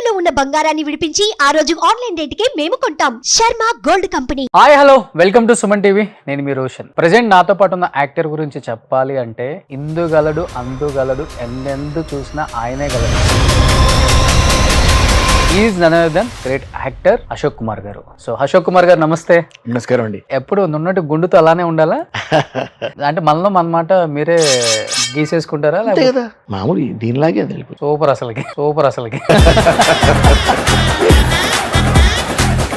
తాకట్టులో ఉన్న బంగారాన్ని విడిపించి ఆ రోజు ఆన్లైన్ రేటుకే మేము కొంటాం. Sharma gold company. Hi hello welcome to Suman TV. నేను మీ రోషన్. ప్రెజెంట్ నాతో పాటు ఉన్న యాక్టర్ గురించి చెప్పాలి అంటే ఇందుగలడు అందుగలడు ఎందెందు చూసినా ఆయనే గలడు. Is none other than great actor Ashok Kumar garu. So Ashok Kumar గారు నమస్తే. నమస్కారం అండి. ఎప్పుడు నున్నట్టు గుండుతో అలానే ఉండాలా? అంటే మనలో మన మాట మీరే గీసేసుకుంటారా? కదా మామూలు దీనిలాగే అది వెళ్ళిపోతుంది. సూపర్ అసలుకి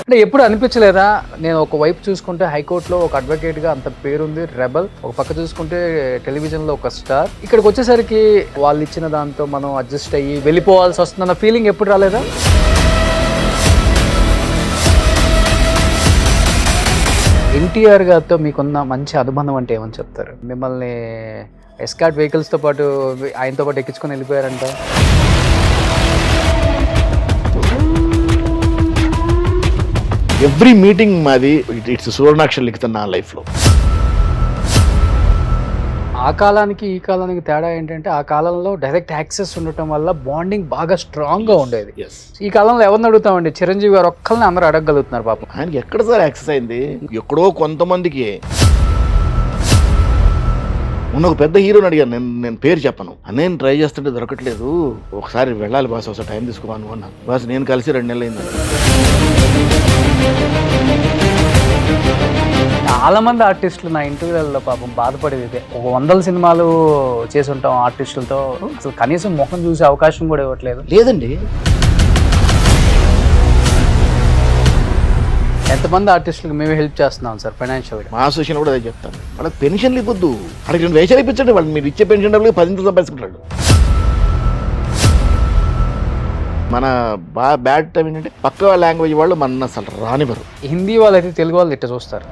అంటే ఎప్పుడు అనిపించలేదా? నేను ఒక వైపు చూసుకుంటే హైకోర్టులో ఒక అడ్వకేట్గా అంత పేరుంది, రెబల్. ఒక పక్క చూసుకుంటే టెలివిజన్లో ఒక స్టార్. ఇక్కడికి వచ్చేసరికి వాళ్ళు ఇచ్చిన దాంతో మనం అడ్జస్ట్ అయ్యి వెళ్ళిపోవాల్సి వస్తుందన్న ఫీలింగ్ ఎప్పుడు రాలేదా? ఎన్టీఆర్ గారితో మీకున్న మంచి అనుబంధం అంటే ఏమని చెప్తారు? మిమ్మల్ని ఎస్కార్ట్ వెహికల్స్తో పాటు ఆయనతో పాటు ఎక్కించుకొని వెళ్ళిపోయారంట. ఎవ్రీ మీటింగ్ మాది ఇట్స్ సువర్ణాక్షరం లిఖితం నా లైఫ్లో. ఆ కాలానికి ఈ కాలానికి తేడా ఏంటంటే ఆ కాలంలో డైరెక్ట్ యాక్సెస్ ఉండటం వల్ల బాండింగ్ బాగా స్ట్రాంగ్గా ఉండేది. ఈ కాలంలో ఎవరిని అడుగుతామండి? చిరంజీవి గారు ఒక్కరిని అందరూ అడగగలుగుతున్నారు పాపం. ఆయనకి ఎక్కడ సార్ యాక్సెస్ అయింది? ఎక్కడో కొంతమందికి. మొన్న ఒక పెద్ద హీరోని అడిగాను, నేను పేరు చెప్పను. నేను ట్రై చేస్తుంటే దొరకట్లేదు, ఒకసారి వెళ్ళాలి బాస్, ఒకసారి టైం తీసుకోవాను అన్నాను. బాస్ నేను కలిసి 2 నెలలు అయింది. చాలా మంది ఆర్టిస్టులు నా ఇంటర్వ్యూలలో పాపం బాధపడేది ఇదే. ఒక 100 సినిమాలు చేసి ఉంటాం ఆర్టిస్టులతో, అసలు కనీసం ముఖం చూసే అవకాశం కూడా ఇవ్వట్లేదు. లేదండి, ఎంతమంది ఆర్టిస్టులకు మేమే హెల్ప్ చేస్తున్నాం సార్ ఫైనాన్షియల్గా. మా అసోసియేషన్ కూడా అదే చెప్తాను. వాళ్ళకి పెన్షన్లు ఇవ్వద్దు, వాళ్ళకి 2 వేషాలు ఇప్పించండి. వాళ్ళు మీరు ఇచ్చే పెన్షన్ డబ్బులు 10 సంపాదించుకుంటాడు. మన బ్యాడ్ టైం ఏంటంటే పక్క లాంగ్వేజ్ వాళ్ళు మన అసలు రానివ్వరు. హిందీ వాళ్ళైతే తెలుగు వాళ్ళు ఇట్ట చూస్తారు.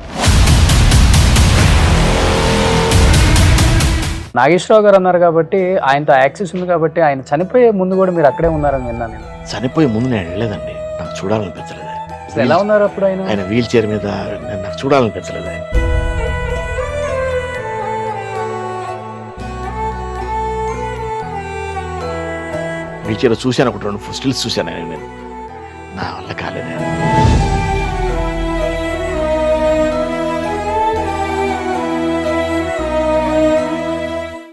నాగేశ్వరరావు గారు అన్నారు కాబట్టి, ఆయనతో యాక్సెస్ ఉంది కాబట్టి, ఆయన చనిపోయే ముందు కూడా మీరు అక్కడే ఉన్నారని విన్నాను నేను. చనిపోయే ముందు నేను వెళ్ళలేదండి, నాకు చూడాలనిపించలేదు. ఎలా ఉన్నారు అప్పుడు ఆయన వీల్ చైర్ మీద? నాకు చూడాలనిపించలేదు. ఆయన వీల్ చైర్ చూశాను, ఒకటి 2 స్టిల్స్ చూశాను. నేను నా వల్ల కాలేదు.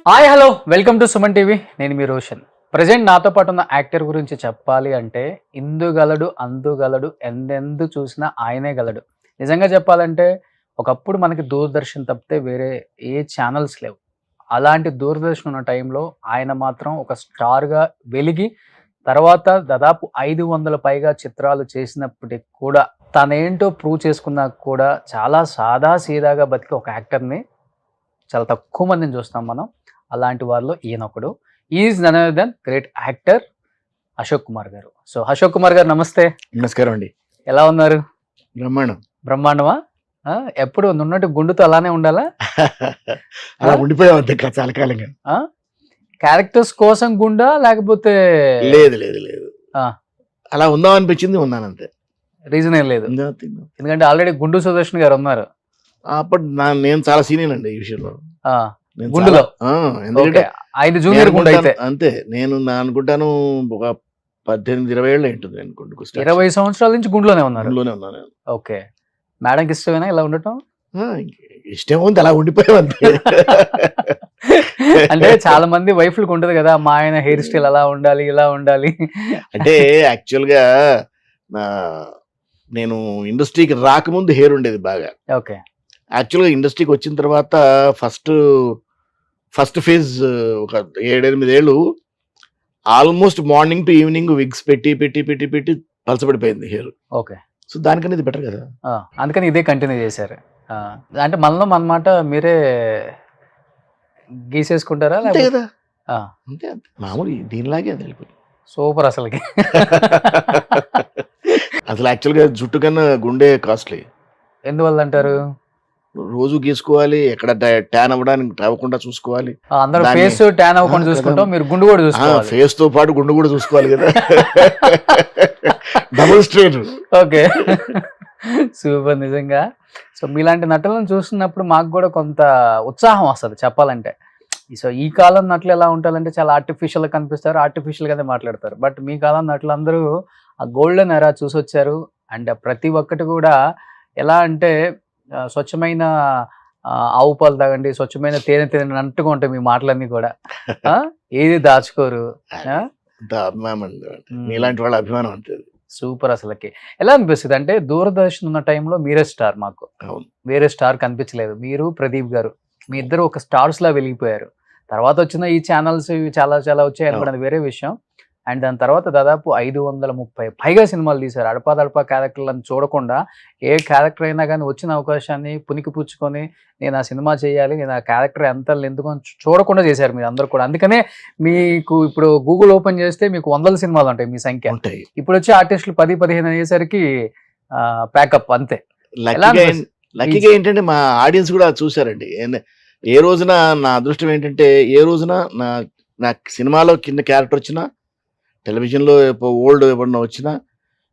Hi hello welcome to Suman TV. నేను మీ రోషన్. ప్రజెంట్ నాతో పాటు ఉన్న యాక్టర్ గురించి చెప్పాలి అంటే ఇందుగలడు అందుగలడు ఎందెందు చూసినా ఆయనే గలడు. నిజంగా చెప్పాలంటే ఒకప్పుడు మనకి దూరదర్శన్ తప్పితే వేరే ఏ ఛానల్స్ లేవు. అలాంటి దూరదర్శన్ ఉన్న టైంలో ఆయన మాత్రం ఒక స్టార్గా వెలిగి, తర్వాత దాదాపు 500 పైగా చిత్రాలు చేసినప్పటికి కూడా తనేంటో ప్రూవ్ చేసుకున్నాక కూడా చాలా సాదా సీదాగా బతికి ఒక యాక్టర్ని చాలా తక్కువ మందిని చూస్తాం మనం. అలాంటి వారిలో ఈయనొకడు. Is none other than great actor Ashok Kumar garu. So Ashok Kumar గారు నమస్తే. నమస్కారం అండి. ఎలా ఉన్నారు? బ్రహ్మాండమా? ఎప్పుడు నున్నట్టు గుండుతో అలానే ఉండాలా? అలా ఉండిపోయావు చాలా కాలంగా. క్యారెక్టర్స్ కోసం గుండా లేకపోతే? లేదు లేదు లేదు, అలా ఉందాం అనిపించింది, ఉన్నాను అంతే. రీజన్ ఏం లేదు, ఎందుకంటే ఆల్రెడీ గుండు సుదర్శన్ గారు ఉన్నారు. అప్పుడు నేను చాలా సీనియర్ అండి ఈ విషయంలో. గుండులో ఎందుకంటే 5 జూనియర్ గుండు అయితే అంతే. నేను అనుకుంటాను ఒక 18-20 ఏళ్ళు ఉంటుంది అనుకుంటూ. 20 సంవత్సరాల నుంచి గుండులోనే ఉన్నాను. ఓకే. మేడంకి ఇష్టమేనా ఇలా ఉండటం? ఇష్టం ఉంది, అలా ఉండిపోయావు అంతే. అంటే చాలా మంది వైఫ్లకు ఉంటది కదా, మా ఆయన హెయిర్ స్టైల్ అలా ఉండాలి ఇలా ఉండాలి అంటే. యాక్చువల్గా నేను ఇండస్ట్రీకి రాకముందు హెయిర్ ఉండేది బాగా. ఓకే. యాక్చువల్గా ఇండస్ట్రీకి వచ్చిన తర్వాత ఫస్ట్ ఫేజ్ ఒక 7-8 ఏళ్ళు almost morning to evening wigs పెట్టి పెట్టి పెట్టి పెట్టి పలసపడిపోయింది హెయిర్. ఓకే. సో దానికన్నా ఇది బెటర్ కదా, అందుకని ఇదే కంటిన్యూ చేశారు. అంటే మనలో మన మాట మీరే గీసేసుకుంటారా? అంతే కదా, అంతే అంతే మామూలు దీనిలాగే అది వెళ్ళిపోతుంది. సూపర్ అసలుకి. అసలు యాక్చువల్గా జుట్టు కన్నా గుండె కాస్ట్లీ. ఎందువల్ల అంటారు? రోజు గీసుకోవాలి, ఎక్కడ ట్యాన్ అవ్వడానికి అవ్వకుండా చూసుకోవాలి. అందరూ ఫేస్ ట్యాన్ అవ్వకుండా చూసుకుంటాం, మీరు గుండు కూడా చూసుకోవాలి. ఫేస్ తో పాటు గుండు కూడా చూసుకోవాలి కదా, డబుల్ స్ట్రెయిన్. ఓకే, సూపర్ నిజంగా. సో మీలాంటి నటులను చూస్తున్నప్పుడు మాకు కూడా కొంత ఉత్సాహం వస్తుంది చెప్పాలంటే. సో ఈ కాలం నటులు ఎలా ఉంటారంటే చాలా ఆర్టిఫిషియల్ గా కనిపిస్తారు, ఆర్టిఫిషియల్ గానే మాట్లాడతారు. బట్ మీ కాలం నటులు అందరూ ఆ గోల్డెన్ ఎరా చూసొచ్చారు. అండ్ ప్రతి ఒక్కటి కూడా ఎలా అంటే స్వచ్ఛమైన ఆవు పాలు తాగండి, స్వచ్ఛమైన తేనె తినండి అన్నట్టుగా ఉంటాయి మీ మాటలన్నీ కూడా. ఏది దాచుకోరు. అంత అభిమానం అండి. మీలాంటి వాళ్ళ అభిమానం అంతేది. సూపర్. అసలుకి ఎలా అనిపిస్తుంది అంటే దూరదర్శన్ ఉన్న టైంలో మీరే స్టార్, మాకు అవును. వేరే స్టార్ కనిపించలేదు. మీరు ప్రదీప్ గారు మీ ఇద్దరు ఒక స్టార్స్ లా వెలిగిపోయారు. తర్వాత వచ్చిన ఈ ఛానల్స్ ఇవి చాలా చాలా వచ్చాయి అనుకోండి, వేరే విషయం. అండ్ దాని తర్వాత దాదాపు 530 పైగా సినిమాలు తీశారు. అడపాదడపా క్యారెక్టర్లను చూడకుండా ఏ క్యారెక్టర్ అయినా కానీ వచ్చిన అవకాశాన్ని పునికి పుచ్చుకొని నేను ఆ సినిమా చేయాలి, నేను ఆ క్యారెక్టర్ ఎంత ఎందుకు చూడకుండా చేశారు మీరు అందరు కూడా. అందుకనే మీకు ఇప్పుడు గూగుల్ ఓపెన్ చేస్తే మీకు 100 సినిమాలు ఉంటాయి మీ సంఖ్య. ఉంటాయి. ఇప్పుడు వచ్చే ఆర్టిస్టులు 10-15 అయ్యేసరికి ప్యాకప్ అంతే. లక్కీగా ఏంటంటే మా ఆడియన్స్ కూడా చూసారండి. ఏ రోజున నా అదృష్టం ఏంటంటే ఏ రోజున నా సినిమాలో కింద క్యారెక్టర్ వచ్చినా, టెలివిజన్లో ఓల్డ్ ఏమన్నా వచ్చినా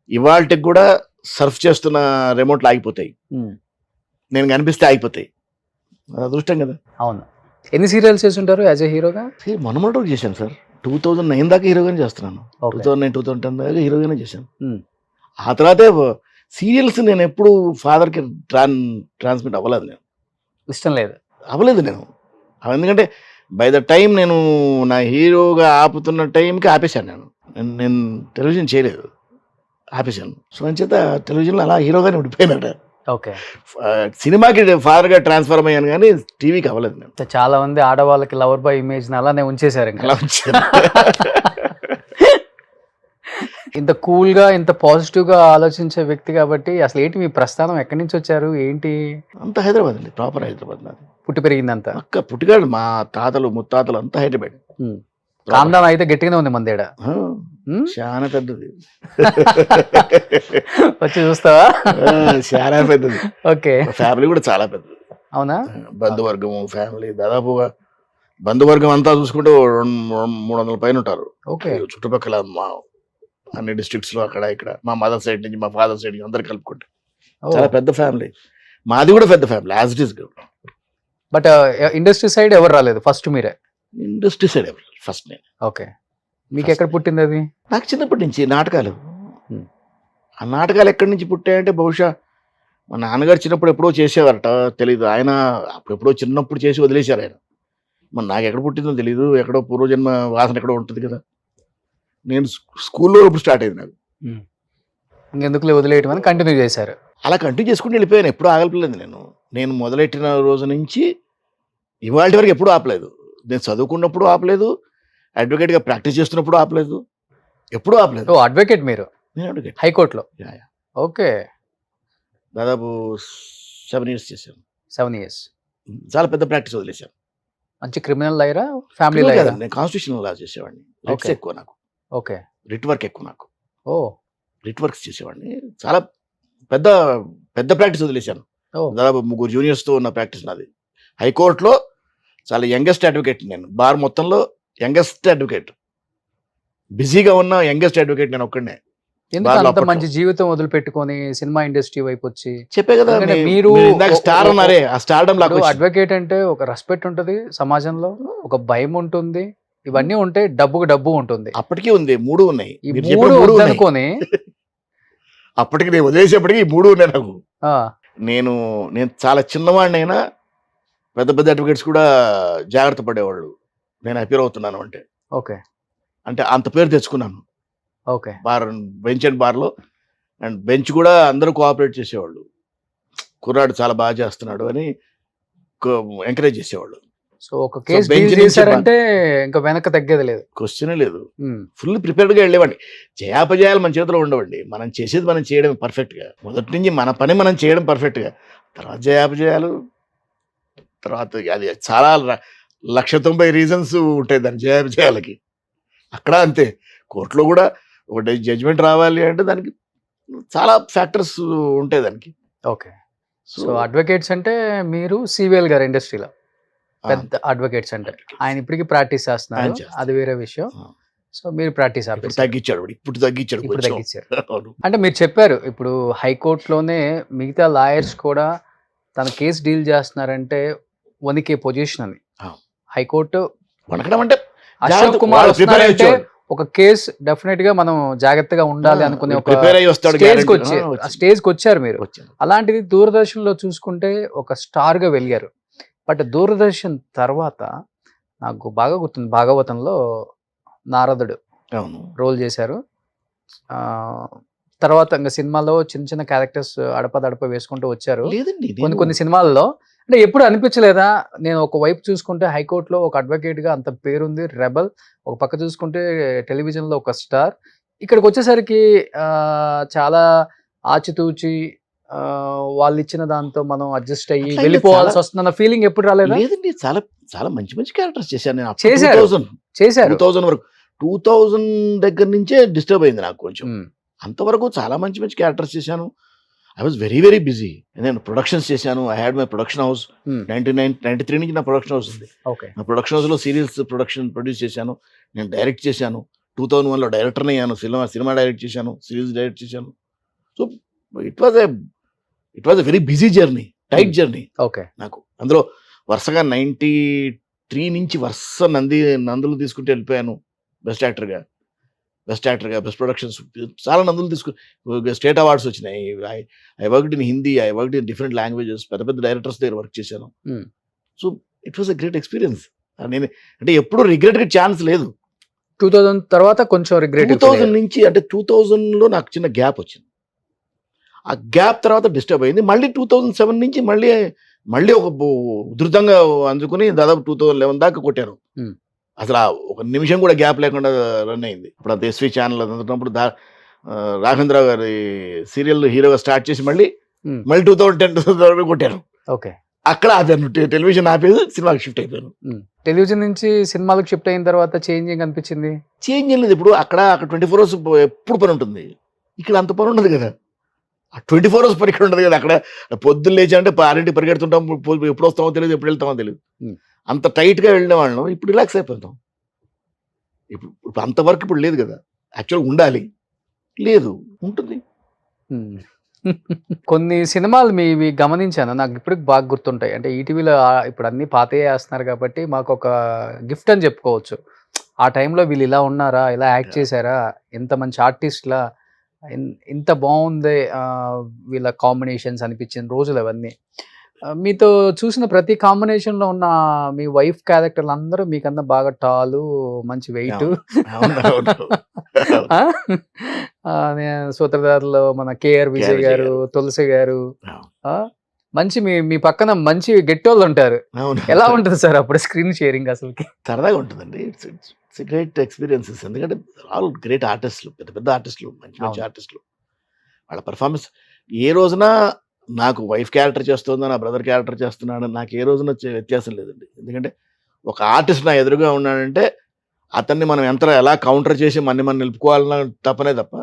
ఇవాళకి కూడా సర్ఫ్ చేస్తున్న రిమోట్లు ఆగిపోతాయి, నేను కనిపిస్తే ఆగిపోతాయి. అదృష్టం కదా. అవును. ఎన్ని సీరియల్స్ చేస్తుంటారు యాజ్ ఎ హీరోగా? మనమోటో చేశాను సార్. 2009 దాకా హీరోగానే చేస్తున్నాను. 2009, 2010 దాకా హీరోగానే చేశాను. ఆ తర్వాతే సీరియల్స్ నేను ఎప్పుడు ఫాదర్కి ట్రాన్స్మిట్ అవ్వలేదు. నేను ఇష్టం లేదు, అవ్వలేదు నేను. ఎందుకంటే బై ద టైం నేను నా హీరోగా ఆపుతున్న టైంకి ఆపేశాను. నేను టెలివిజన్ చేయలేదు, ఆపేశాను. సో అని చేత టెలివిజన్లో అలా హీరోగానే ఉండిపోయినాడు. ఓకే. సినిమాకి ఫాదర్గా ట్రాన్స్ఫర్మ్ అయ్యాను కానీ టీవీకి అవ్వలేదు నేను. చాలా మంది ఆడవాళ్ళకి లవర్ బాయ్ ఇమేజ్ అలానే ఉంచేశారు. అలా ఉంచాను. ఇంత కూల్ గా ఇంత పాజిటివ్ గా ఆలోచించే వ్యక్తి కాబట్టి అసలు ఏంటి మీ ప్రస్థానం, ఎక్కడి నుంచి వచ్చారు ఏంటి? అంతా హైదరాబాద్ అండి, ప్రాపర్ హైదరాబాద్. నాది పుట్టి పెరిగిందంతా అక్క పుట్టిగాడు. మా తాతలు ముత్తాతలు అంతా హైదరాబాద్. కాందానం అయితే గట్టిగానే ఉంది మందేడ, చాలా పెద్దది. వచ్చి చూస్తావా? చాలా పెద్దది. ఓకే. ఫ్యామిలీ కూడా చాలా పెద్దది. అవునా? బంధువర్గం ఫ్యామిలీ దాదాపుగా బంధువర్గం అంతా చూసుకుంటే 300 పైన ఉంటారు. ఓకే. చుట్టుపక్కల మా అన్ని డిస్ట్రిక్ట్స్ లో అక్కడ ఇక్కడ మా మదర్ సైడ్ నుంచి మా ఫాదర్ సైడ్ నుంచి అందరు కలుపుకుంటే చాలా పెద్ద ఫ్యామిలీ. మాది కూడా పెద్ద family as it is. But industry side ఎవరు రాలేదు, ఫస్ట్ మీరే? ఇండస్ట్రీ సైడ్ ఎవరు ఫస్ట్ నేను. ఓకే. మీకు ఎక్కడ పుట్టింది అది? నాకు చిన్నప్పటి నుంచి నాటకాలు. ఆ నాటకాలు ఎక్కడి నుంచి పుట్టాయంటే బహుశా మా నాన్నగారు చిన్నప్పుడు ఎప్పుడో చేసేవారట, తెలీదు. ఆయన అప్పుడెప్పుడో చిన్నప్పుడు చేసి వదిలేశారు ఆయన. మరి నాకు ఎక్కడ పుట్టిందో తెలీదు. ఎక్కడో పూర్వజన్మ వాసన ఎక్కడో ఉంటుంది కదా. నేను స్కూల్లో ఇప్పుడు స్టార్ట్ అయింది నాకు. ఇంకెందుకులే వదిలేయటం అని కంటిన్యూ చేశారు. అలా కంటిన్యూ చేసుకుని వెళ్ళిపోయాను. ఎప్పుడూ ఆగలేదు. నేను మొదలెట్టిన రోజు నుంచి ఇవాళ వరకు ఎప్పుడూ ఆపలేదు. నేను చదువుకున్నప్పుడు ఆపలేదు, అడ్వకేట్గా ప్రాక్టీస్ చేస్తున్నప్పుడు ఆపలేదు, ఎప్పుడూ ఆపలేదు. అడ్వకేట్ మీరు? నేను అడ్వకేట్, హైకోర్టులో. ఓకే. దాదాపు 7 years చేశాను. 7 years. చాలా పెద్ద ప్రాక్టీస్ వదిలేశాను. మంచి క్రిమినల్ లాయరా, ఫ్యామిలీ లాయరా? నేను కాన్స్టిట్యూషనల్ లా చేసేవాడిని. రిట్స్ ఎక్కువ నాకు. ఓకే. రిట్ వర్క్ ఎక్కువ నాకు. ఓ, రిట్ వర్క్స్ చేసేవాడిని. చాలా పెద్ద పెద్ద ప్రాక్టీస్ వదిలేశాను. దాదాపు 3 juniors-తో ఉన్న ప్రాక్టీస్ నాది. హైకోర్టులో చాలా యంగెస్ట్ అడ్వకేట్ నేను. బార్ మొత్తంలో యంగెస్ట్ అడ్వకేట్, బిజీగా ఉన్న యంగెస్ట్ అడ్వకేట్ నేను ఒక్కడనే. ఎందుకు మంచి జీవితం వదిలిపెట్టుకొని సినిమా ఇండస్ట్రీ వైపు వచ్చి? చెప్పే కదా మీరు స్టార్ అన్నారే, ఆ స్టార్డమ్ లాగా. అడ్వకేట్ అంటే ఒక రెస్పెక్ట్ ఉంటుంది సమాజంలో, ఒక భయం ఉంటుంది, ఇవన్నీ ఉంటే డబ్బుకు డబ్బు ఉంటుంది. అప్పటికీ ఉంది, 3 ఉన్నాయి. ఈ 3 అనుకోని అప్పటికి నేను వదిలేసేప్పటికి ఈ 3 ఉన్నాయి నాకు. నేను చాలా చిన్నవాడినైనా పెద్ద పెద్ద అడ్వకేట్స్ కూడా జాగ్రత్త పడేవాళ్ళు నేను అపీర్ అవుతున్నాను అంటే. ఓకే. అంటే అంత పేరు తెచ్చుకున్నాను. ఓకే. బెంచ్ అండ్ బార్లో. అండ్ బెంచ్ కూడా అందరూ కోఆపరేట్ చేసేవాళ్ళు. కుర్రాడు చాలా బాగా చేస్తున్నాడు అని ఎంకరేజ్ చేసేవాళ్ళు. సో ఒక కేసు డీల్ చేశారంటే ఇంకా వెనక తగ్గేది లేదు, క్వశ్చనే లేదు. ఫుల్ ప్రిపేర్డ్గా వెళ్ళేవాడిని. జయాపజయాలు మన చేతిలో ఉండవండి. మనం చేసేది మనం చేయడం పర్ఫెక్ట్గా. మొదటి నుంచి మన పని మనం చేయడం పర్ఫెక్ట్గా. తర్వాత జయాపజయాలు, తర్వాత అది చాలా 190 రీజన్స్ ఉంటాయి దాని జయాపజయాలకి. అక్కడ అంతే. కోర్టులో కూడా ఒక జడ్జిమెంట్ రావాలి అంటే దానికి చాలా ఫ్యాక్టర్స్ ఉంటాయి దానికి. ఓకే. సో అడ్వకేట్స్ అంటే మీరు సివిఎల్ గారు ఇండస్ట్రీలో పెద్ద అడ్వకేట్స్ అంటే ఆయన ఇప్పటికీ ప్రాక్టీస్ చేస్తున్నారు, అది వేరే విషయం. సో మీరు ప్రాక్టీస్ తగ్గించాడు, ఇప్పుడు తగ్గించాడు. అంటే మీరు చెప్పారు ఇప్పుడు హైకోర్టులోనే మిగతా లాయర్స్ కూడా తన కేసు డీల్ చేస్తున్నారంటే వణికే పొజిషన్ అని. హైకోర్టు వణకడం అంటే అశోక్ కుమార్ వాళ్ళు prepare అయ్యి వస్తున్నారంటే వచ్చేవాడు. ఒక కేసు డెఫినెట్ గా మనం జాగ్రత్తగా ఉండాలి అనుకునే ఒక ప్రిపేర్ అయ్యి వస్తాడు స్టేజ్ కి guarantee. స్టేజ్ కి వచ్చారు మీరు. వచ్చాను. అలాంటిది దూరదర్శన్ లో చూసుకుంటే ఒక స్టార్ గా వెలిగారు. బట్ దూరదర్శన్ తర్వాత నాకు బాగా గుర్తుంది, భాగవతంలో నారదుడు అవును. రోల్ చేశారు. ఆ, తర్వాత ఇంకా సినిమాలో చిన్న చిన్న క్యారెక్టర్స్ అడపదడప వేసుకుంటూ వచ్చారు. లేదండి కొన్ని సినిమాల్లో అంటే ఎప్పుడు అనిపించలేదా, నేను ఒక వైపు చూసుకుంటే హైకోర్టులో ఒక అడ్వకేట్ గా అంత పేరుంది, రెబల్, ఒక పక్క చూసుకుంటే టెలివిజన్ లో ఒక స్టార్, ఇక్కడికి వచ్చేసరికి చాలా ఆచితూచి వాళ్ళు ఇచ్చిన దాంతో మనం అడ్జస్ట్ అయ్యి అట్లా వెళ్ళిపోవాల్సి చాలా- వస్తున్న ఫీలింగ్ ఎప్పుడు రాలేదా? లేదండి చాలా చాలా మంచి మంచి క్యారెక్టర్స్ చేశాను నేను. చేశారు. 2000 చేశారు. వరకు 2000 దగ్గర నుంచే డిస్టర్బ్ అయింది నాకు కొంచెం. ఉమ్, అంతవరకు చాలా మంచి మంచి క్యారెక్టర్స్ చేశాను. I was very very busy. నేను ప్రొడక్షన్స్ చేశాను. I had my production house. Um, 93 నుంచి నా ప్రొడక్షన్ హౌస్ ఉంది. ఓకే. నా ప్రొడక్షన్ హౌస్లో సీరియల్స్ ప్రొడ్యూస్ చేశాను. నేను డైరెక్ట్ చేశాను. 2001లో డైరెక్టర్ని అయ్యాను. సినిమా డైరెక్ట్ చేశాను, సిరీస్ డైరెక్ట్ చేశాను. So it was a very busy journey, tight journey okay. నాకు. అందులో వరుసగా 93 నుంచి వరుస నందులు తీసుకుంటూ వెళ్ళిపోయాను. బెస్ట్ యాక్టర్గా, బెస్ట్ ప్రొడక్షన్స్ చాలా నందులు స్టేట్ అవార్డ్స్ వచ్చినాయి. I worked in Hindi, I worked in different languages, పెద్ద పెద్ద డైరెక్టర్స్ దగ్గర వర్క్ చేశాను. Hmm. So it was a great experience. నేను అంటే ఎప్పుడు రిగ్రెట్కి ఛాన్స్ లేదు. 2000 తర్వాత కొంచెం రిగ్రెట్ 2000 నుంచి అంటే 2000లో నాకు చిన్న గ్యాప్ వచ్చింది. ఆ గ్యాప్ తర్వాత డిస్టర్బ్ అయింది. మళ్ళీ 2007 నుంచి మళ్ళీ ఒక ఉధృతంగా అందుకుని దాదాపు 2011 దాకా కొట్టారు. Hmm. అసలు ఒక నిమిషం కూడా గ్యాప్ లేకుండా రన్ అయింది. ఇప్పుడు అంత ఎస్వి ఛానల్ అందుతున్నప్పుడు రాఘవేంద్రరావు గారి సీరియల్ హీరోగా స్టార్ట్ చేసి మళ్ళీ 2010 కొట్టారు. ఓకే. అక్కడ ఆపాను. టెలివిజన్ ఆపేది, సినిమాకి షిఫ్ట్ అయిపోయాను. టెలివిజన్ నుంచి సినిమాలకు షిఫ్ట్ అయిన తర్వాత చేంజింగ్ అనిపించింది. చేంజ్ ఏం లేదు. ఇప్పుడు అక్కడ 24 hours ఎప్పుడు పని ఉంటుంది. ఇక్కడ అంత పని ఉండదు కదా. ఆ 24 hours పని ఇక్కడ ఉండదు కదా. అక్కడ పొద్దున్న లేచాలంటే 6 పరిగెడుతుంటాం, ఎప్పుడు వస్తామో తెలియదు, ఎప్పుడు వెళ్తామో తెలియదు. అంత టైట్గా వెళ్ళిన వాళ్ళం ఇప్పుడు రిలాక్స్ అయిపోతాం. ఇప్పుడు అంతవరకు ఇప్పుడు లేదు కదా. యాక్చువల్గా ఉండాలి, లేదు, ఉంటుంది. కొన్ని సినిమాలు మీవి గమనించాను, నాకు ఇప్పటికి బాగా గుర్తుంటాయి. అంటే ఈటీవీలో ఇప్పుడు అన్ని పాతయే వేస్తున్నారు కాబట్టి మాకు ఒక గిఫ్ట్ అని చెప్పుకోవచ్చు. ఆ టైంలో వీళ్ళు ఇలా ఉన్నారా, ఇలా యాక్ట్ చేశారా, ఇంత మంచి ఆర్టిస్ట్లా, ఇంత బాగుంది వీళ్ళ కాంబినేషన్స్ అనిపించిన రోజులు అవన్నీ. మీతో చూసిన ప్రతి కాంబినేషన్లో ఉన్న మీ వైఫ్ క్యారెక్టర్లు అందరూ మీకన్నా బాగా టాలు, మంచి వెయిట్. సూత్రధారులో మన కేఆర్ విజయ్ గారు, తులసి గారు, మంచి మీ పక్కన మంచి గెట్టోళ్ళు ఉంటారు. ఎలా ఉంటుంది సార్ అప్పుడు స్క్రీన్ షేరింగ్? అసలుకి సరదాగా ఉంటుందండి. It's great experiences. ఎందుకంటే ఆల్ గ్రేట్ ఆర్టిస్టులు, పెద్ద పెద్ద ఆర్టిస్టులు, మంచి ఆర్టిస్టులు. వాళ్ళ పర్ఫార్మెన్స్ ఏ రోజున నాకు వైఫ్ క్యారెక్టర్ చేస్తుందో, నా బ్రదర్ క్యారెక్టర్ చేస్తున్నాడు, నాకు ఏ రోజున వ్యత్యాసం లేదండి. ఎందుకంటే ఒక ఆర్టిస్ట్ నా ఎదురుగా ఉన్నాడంటే అతన్ని మనం ఎలా కౌంటర్ చేసి మనం నిలుపుకోవాలన్న తప్పనే తప్ప.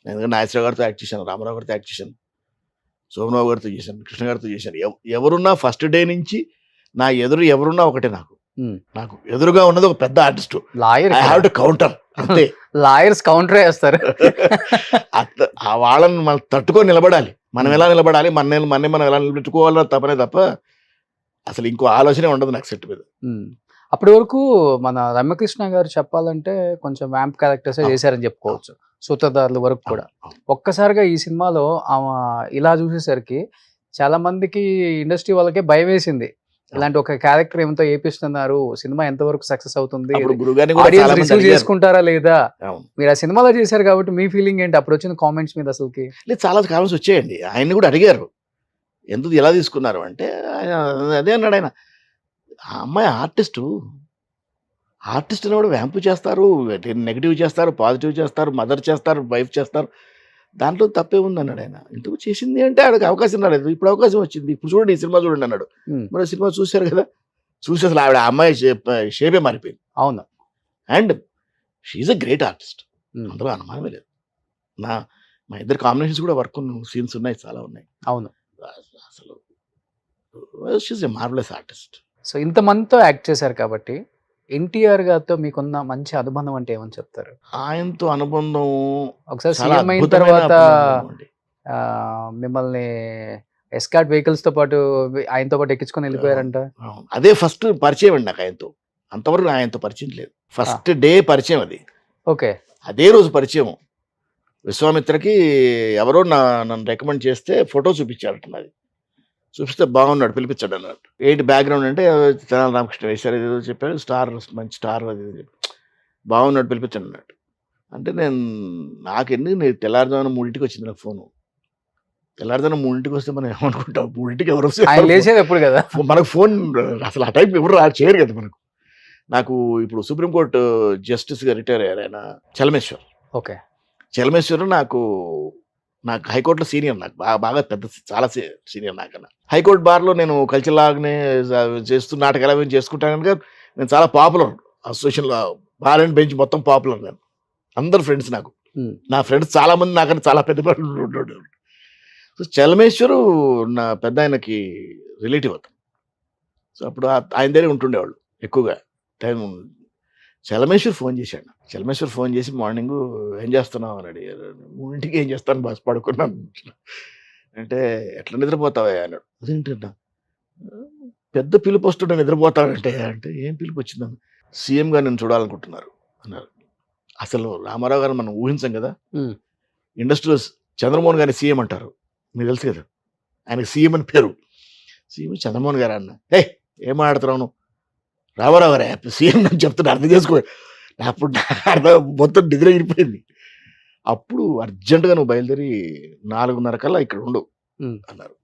ఎందుకంటే నాగేశ్వరరావు గారితో యాక్ట్ చేశాను, రామారావు గారితో యాక్ట్ చేశాను, సోమరావు గారితో చేశాను, కృష్ణ గారితో చేశాను. ఎవరున్నా ఫస్ట్ డే నుంచి నా ఎదురు ఎవరున్నా ఒకటే. నాకు ఎదురుగా ఉన్నది ఒక పెద్ద artist. Lawyer, I have to counter అంతే. లాయర్స్ కౌంటర్ వేస్తారు. ఆ వాళ్ళని మనం తట్టుకొని నిలబడాలి. మనం ఎలా నిలబడాలి, మనం ఎలా నిలబెట్టుకోవాలో తప్పనే తప్ప అసలు ఇంకో ఆలోచనే ఉండదు నాకు సెట్ మీద. అప్పటి వరకు మన రమ్యకృష్ణ గారు చెప్పాలంటే కొంచెం వ్యాంప్ క్యారెక్టర్స్ చేశారని చెప్పుకోవచ్చు, సూత్రధారుల వరకు కూడా. ఒక్కసారిగా ఈ సినిమాలో ఆమె ఇలా చూసేసరికి చాలా మందికి, ఇండస్ట్రీ వాళ్ళకే భయం వేసింది. ఇలాంటి ఒక క్యారెక్టర్ ఏమంతో ఏపిస్తున్నారు, సినిమా ఎంతవరకు సక్సెస్ అవుతుంది, ఆడియన్స్ రిసీవ్ చేసుకుంటారా లేదా? మీరు ఆ సినిమాలో చేశారు కాబట్టి మీ ఫీలింగ్ ఏంటి అప్పుడు వచ్చిన కామెంట్స్ మీద? అసలుకి చాలా కామెంట్స్ వచ్చాయండి. ఆయన్ని కూడా అడిగారు ఎందుకు ఎలా తీసుకున్నారు అంటే, అదే అన్నాడు ఆయన, ఆ అమ్మాయి ఆర్టిస్ట్ కూడా వ్యాంపు చేస్తారు, నెగిటివ్ చేస్తారు, పాజిటివ్ చేస్తారు, మదర్ చేస్తారు, వైఫ్ చేస్తారు, దాంట్లో తప్పే ఉంది అన్నాడు ఆయన. ఇంతకు చేసింది అంటే ఆడికి అవకాశం రాలేదు, ఇప్పుడు అవకాశం వచ్చింది, ఇప్పుడు చూడండి ఈ సినిమా చూడండి అన్నాడు. మరి సినిమా చూశారు కదా, చూసి అసలు ఆవిడ అమ్మాయి షేపే మారిపోయింది. అవును. And she's a great artist, అందులో అనుమానమే లేదు. మా ఇద్దరు కాంబినేషన్స్ కూడా వర్క్ సీన్స్ ఉన్నాయి, చాలా ఉన్నాయి. అవును. అసలు she's a marvellous artist. So ఇంతమందితో యాక్ట్ చేశారు కాబట్టి ఎన్టీఆర్ గారితో మీకున్న మంచి అనుబంధం అంటే ఏమని చెప్తారు? ఆయనతో అనుబంధం ఒకసారి సీఎం అయిన తర్వాత మిమ్మల్ని ఎస్కార్ట్ వెహికల్స్ తో పాటు ఆయనతో పాటు ఎక్కించుకొని వెళ్ళిపోయారంట. అదే ఫస్ట్ పరిచయం అండి నాకు ఆయనతో. అంతవరకు ఆయనతో పరిచయం లేదు. ఫస్ట్ డే పరిచయం అది. ఓకే. అదే రోజు పరిచయం. విశ్వామిత్రకి ఎవరో నన్ను రికమెండ్ చేస్తే ఫోటో చూపించారట నాది. చూపిస్తే బాగున్నాడు, పిలిపించాడు అన్నట్టు. ఏంటి బ్యాక్గ్రౌండ్ అంటే తెనాలి రామకృష్ణ వేశారు, ఏదో చెప్పాడు, స్టార్ మంచి స్టార్ అది బాగున్నాడు, పిలిపించాడు అన్నట్టు. అంటే నేను తెల్లారుజామున 3ంటికి వచ్చింది నాకు ఫోను. తెల్లారుజామున 3ంటికి వస్తే మనం ఏమనుకుంటాం, 3ంటికి ఎవరు ఆయన లేచేది ఎప్పుడు కదా, మనకు ఫోన్ అసలు ఆ టైం ఎవరు చేయరు కదా మనకు. నాకు ఇప్పుడు సుప్రీంకోర్టు జస్టిస్గా రిటైర్ అయ్యారు ఆయన, చలమేశ్వర్. ఓకే. చలమేశ్వర్ నాకు హైకోర్టులో సీనియర్, నాకు బాగా పెద్ద, చాలా సీనియర్ నాకన్నా. హైకోర్టు బార్లో నేను కల్చర్ లాగానే చేస్తూ నాటకాలు అవి చేసుకుంటాను కనుక నేను చాలా పాపులర్ అసోసియేషన్లో. బార్ అండ్ బెంచ్ మొత్తం పాపులర్. నేను అందరు ఫ్రెండ్స్ నాకు. నా ఫ్రెండ్స్ చాలా మంది నాకన్నా చాలా పెద్ద ఉండేవాడు. సో చలమేశ్వరు నా పెద్ద ఆయనకి రిలేటివ్ అవుతాం. సో అప్పుడు ఆయన దగ్గర ఉంటుండేవాళ్ళు ఎక్కువగా టైం. చలమేశ్వర్ ఫోన్ చేశాడు. చలమేశ్వర్ ఫోన్ చేసి మార్నింగ్ ఏం చేస్తున్నావు అని అడిగారు. 3ంటికి ఏం చేస్తాను బాస్, పడుకున్నాను అంటే, ఎట్లా నిద్రపోతావా అన్నాడు. అదేంటన్నా పెద్ద పిలుపు వస్తుంటే నిద్రపోతానంటే, అంటే ఏం పిలుపు వచ్చిందని, సీఎం గారు నేను చూడాలనుకుంటున్నారు అన్నారు. అసలు రామారావు గారు మనం ఊహించాం కదా, ఇండస్ట్రీలో చంద్రమోహన్ గారిని సీఎం అంటారు, మీకు తెలుసు కదా, ఆయనకి సీఎం అని పేరు. సీఎం చంద్రమోహన్ గారు అన్న, ఏం మాట్లాడుతున్నావు, రామారావు గారే సీఎం అని చెప్తున్నా, అర్థం చేసుకో. అప్పుడు అర్థం మొత్తం నిద్ర ఎగిరిపోయింది. అప్పుడు అర్జెంటుగా నువ్వు బయలుదేరి 4:30 కల్లా ఇక్కడ ఉండు అన్నారు.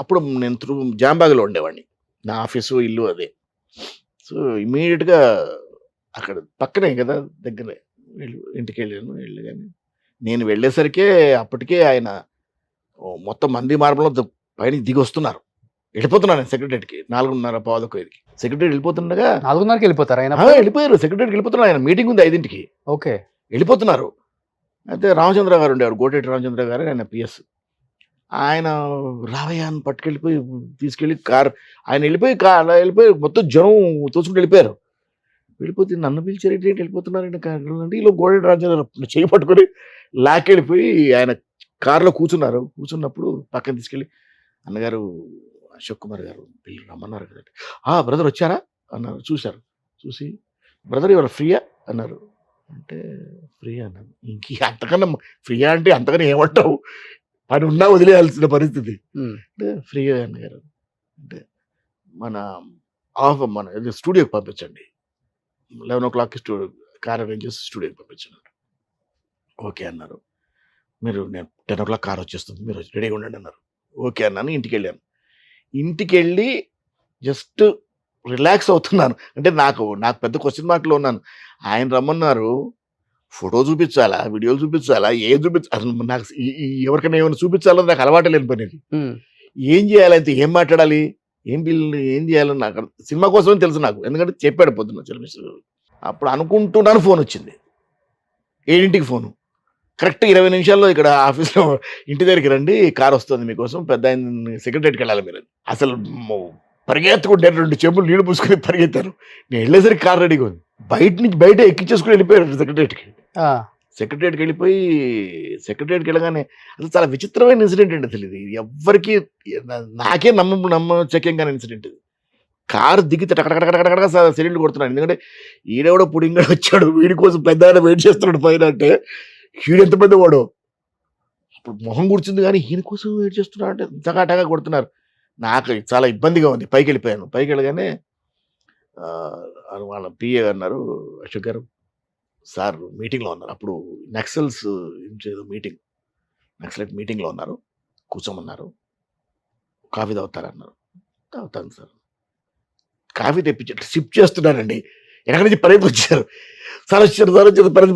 అప్పుడు నేను జాంబాగ్లో ఉండేవాడిని, నా ఆఫీసు ఇల్లు అదే. సో ఇమీడియట్గా అక్కడ పక్కనే కదా, దగ్గరే ఇంటికి వెళ్ళాను. కానీ నేను వెళ్ళేసరికే అప్పటికే ఆయన మొత్తం మంది మార్గంలో పైన దిగి వస్తున్నారు. వెళ్ళిపోతున్నాను సెక్రటరీకి 4:30 సెక్రటరీ వెళ్ళిపోతుండగా 4:30కి వెళ్ళిపోతారు ఆయన? వెళ్ళిపోయారు, సెక్రటరీకి వెళ్ళిపోతున్నారు. ఆయన మీటింగ్ ఉంది 5ంటికి. ఓకే. వెళ్ళిపోతున్నారు. అయితే రామచంద్ర గారు ఉండేవారు, గోటేటి రామచంద్ర గారు, ఆయన పిఎస్. ఆయన రావయ్య అని పట్టుకెళ్ళిపోయి తీసుకెళ్ళి ఆయన వెళ్ళిపోయి మొత్తం జనం తోచుకుంటూ వెళ్ళిపోయారు. వెళ్ళిపోతే నన్ను పిలిచారు, ఏంటి వెళ్ళిపోతున్నారంటే ఇలా గోడేటి రామచంద్ర చేయి పట్టుకొని లాక్కెళ్ళిపోయి ఆయన కారులో కూర్చున్నప్పుడు పక్కన తీసుకెళ్ళి, అన్నగారు అశోక్ కుమార్ గారు పిల్లలు రమ్మన్నారు కదండి. బ్రదర్ వచ్చారా అన్నారు. చూసి బ్రదర్ ఇవాళ ఫ్రీయా అన్నారు. అంటే ఫ్రీయా అన్నాను. అంతకన్నా ఫ్రీయా అంటే అంతకన్నా ఏమంటావు, పని ఉన్నా వదిలేయాల్సిన పరిస్థితి. అంటే ఫ్రీయా అన్నగారు అంటే మన స్టూడియోకి పంపించండి, 11 స్టూడియో కార్ అరేంజ్ చేసి స్టూడియోకి పంపించండి. ఓకే అన్నారు. నేను 10 కార్ వచ్చేస్తుంది, మీరు రెడీగా ఉండండి అన్నారు. ఓకే అన్నాను. ఇంటికి వెళ్ళాను. ఇంటికి వెళ్ళి జస్ట్ రిలాక్స్ అవుతున్నాను. అంటే నాకు పెద్ద క్వశ్చన్ మార్క్లో ఉన్నాను. ఆయన రమ్మన్నారు, ఫోటో చూపించాలా, వీడియోలు చూపించాలా, ఏం చూపించాలి, నాకు ఎవరికైనా ఏమైనా చూపించాలో నాకు అలవాటు లేని పని. ఏం చేయాలంటే ఏం మాట్లాడాలి, ఏం చేయాలని నాకు సినిమా కోసమే తెలుసు నాకు, ఎందుకంటే చెప్పాడు పొద్దున్న చలమేశ్వర. అప్పుడు అనుకుంటున్నాను, ఫోన్ వచ్చింది. 7ంటికి ఫోను. కరెక్ట్ 20 నిమిషాల్లో ఇక్కడ ఆఫీస్లో ఇంటి దగ్గరికి రండి, కార్ వస్తుంది మీకోసం, పెద్ద ఆయన సెక్రటరీకి వెళ్ళాలి మీరు. అసలు పరిగెత్తుకుంటే 2 చెంబులు నీళ్లు పూసుకుని పరిగెత్తారు. నేను వెళ్ళేసరికి కార్ రెడీగా ఉంది. బయట ఎక్కించేసుకుని వెళ్ళిపోయారు సెక్రటరీకి. సెక్రటరీకి వెళ్ళగానే అసలు చాలా విచిత్రమైన ఇన్సిడెంట్ అండి. అసలు ఇది ఎవ్వరికి, నాకే నమ్మచక్యంగా ఇన్సిడెంట్ ఇది. కారు దిగితే టకటకటకటకటక సిలిండర్ కొడుతున్నాను. ఎందుకంటే ఈడెవడో పుడింగడ వచ్చాడు, వీడి కోసం పెద్ద ఆయన వెయిట్ చేస్తున్నాడు పైన. అంటే ఈడు ఎంత పెద్ద వాడు, అప్పుడు మొహం కూర్చుంది కానీ ఈయన కోసం వెయిట్ చేస్తున్నాడు అంటే టకాటగా కొడుతున్నారు. నాకు చాలా ఇబ్బందిగా ఉంది. పైకి వెళ్ళిపోయాను. పైకి వెళ్ళగానే వాళ్ళ పిఏ అన్నారు, అశోక్ గారు సార్ మీటింగ్లో ఉన్నారు. అప్పుడు నక్సల్స్ ఏదో నక్సలైట్ మీటింగ్లో ఉన్నారు, కూర్చోమన్నారు, కాఫీ తాగుతారన్నారు. తాగుతాను సార్. కాఫీ తెప్పించారు, సిప్ చేస్తున్నానండి. ఎక్కడి నుంచి పరిగెత్తి వచ్చారు, సార్ వచ్చారు పది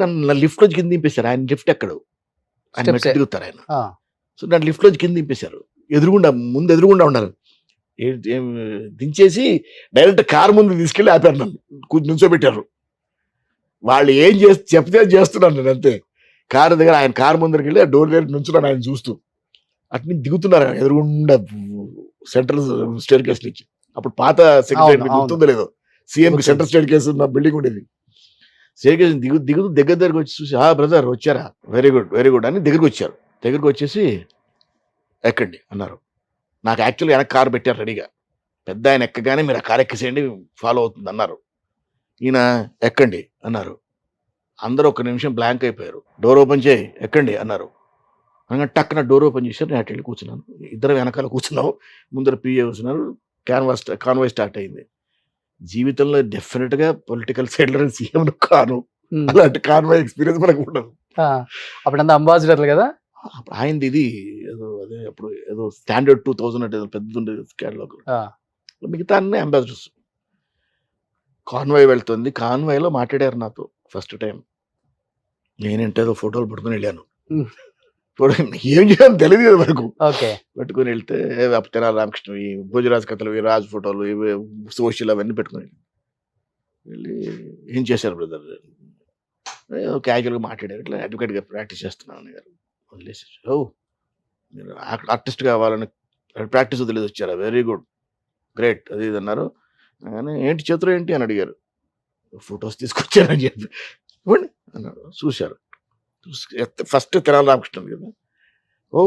నన్ను లిఫ్ట్లోంచి కింద దింపేశారు. ఆయన లిఫ్ట్ ఎక్కడు, ఆయన దిగుతారు ఆయన. సో నన్ను లిఫ్ట్లోంచి కింద దింపేశారు. ముందు ఎదురుగుండా ఉన్నారు. దించేసి డైరెక్ట్ కార్ ముందు తీసుకెళ్ళి ఆపారు, నన్ను నుంచోబెట్టారు. వాళ్ళు ఏం చెప్తే చేస్తున్నాను నేను అంతే. కారు దగ్గర ఆయన కారు ముందరికి వెళ్ళి ఆ డోర్ దగ్గర నుంచున్నాను ఆయన చూస్తూ. అట్ని దిగుతున్నారు ఎదురుగుండా సెంట్రల్ స్టేర్ కేస్ నుంచి. అప్పుడు పాత సెక్రటరీ గుర్తుందో లేదో, సీఎం సెంట్రల్ స్టేర్ కేసు ఉన్న బిల్డింగ్ ఉండేది. స్టేర్ కేసు దిగుతూ దగ్గరికి వచ్చి చూసి, బ్రదర్ వచ్చారా, వెరీ గుడ్ అని దగ్గరికి వచ్చేసి ఎక్కండి అన్నారు. నాకు యాక్చువల్గా వెనక కారు పెట్టారు రెడీగా. పెద్ద ఆయన ఎక్కగానే మీరు ఆ కారు ఎక్కేసేయండి, ఫాలో అవుతుంది అన్నారు. ఈయన ఎక్కండి అన్నారు. అందరూ ఒక నిమిషం బ్లాంక్ అయిపోయారు. డోర్ ఓపెన్ చేయి, ఎక్కండి అన్నారు. అనగా టక్కున డోర్ ఓపెన్ చేశారు. నేను అటు వెళ్ళి కూర్చున్నాను. ఇద్దరు వెనకాల కూర్చున్నావు, ముందర పిఏ కూర్చున్నారు. కాన్వాయ్ స్టార్ట్ అయింది. జీవితంలో డెఫినెట్గా పొలిటికల్ సైడ్లో సీఎం కాను, అలాంటి కాన్వాయ్ ఎక్స్పీరియన్స్ మనకు ఉండదు. అప్పుడంతా అంబాసిడర్లు కదా. ఆయనది ఇది ఏదో అదే అప్పుడు ఏదో స్టాండర్డ్ 2000 అంటే పెద్ద ఉండేది కేరళకు. మిగతా అన్నీ అంబాసిడర్స్. కాన్వాయ్ వెళ్తుంది. కాన్వాయ్లో మాట్లాడారు నాతో ఫస్ట్ టైం. నేనంటే ఏదో ఫోటోలు పట్టుకుని వెళ్ళాను. ఏం చేయాలో తెలియదు కదా మనకు. పెట్టుకుని వెళ్తే తెనాలి రామకృష్ణ, ఈ భోజరాజు కథలు, ఈ రాజు ఫోటోలు, ఇవి సోషల్ అవన్నీ పెట్టుకుని వెళ్ళి ఏం చేశారు బ్రదర్, క్యాజువల్గా మాట్లాడారు. ఇట్లా అడ్వకేట్గా ప్రాక్టీస్ చేస్తున్నాను గారు వదిలేసి. ఓ మీరు ఆర్టిస్ట్ కావాలని ప్రాక్టీస్ వదిలేసి వచ్చారా, వెరీ గుడ్ గ్రేట్ అది ఇది అన్నారు. కానీ ఏంటి చేతులు ఏంటి అని అడిగారు. ఫొటోస్ తీసుకొచ్చారని చెప్పి ఇవ్వండి అన్నాడు. చూశారు. ఫస్ట్ తెనాలి రామకృష్ణ కదా. ఓ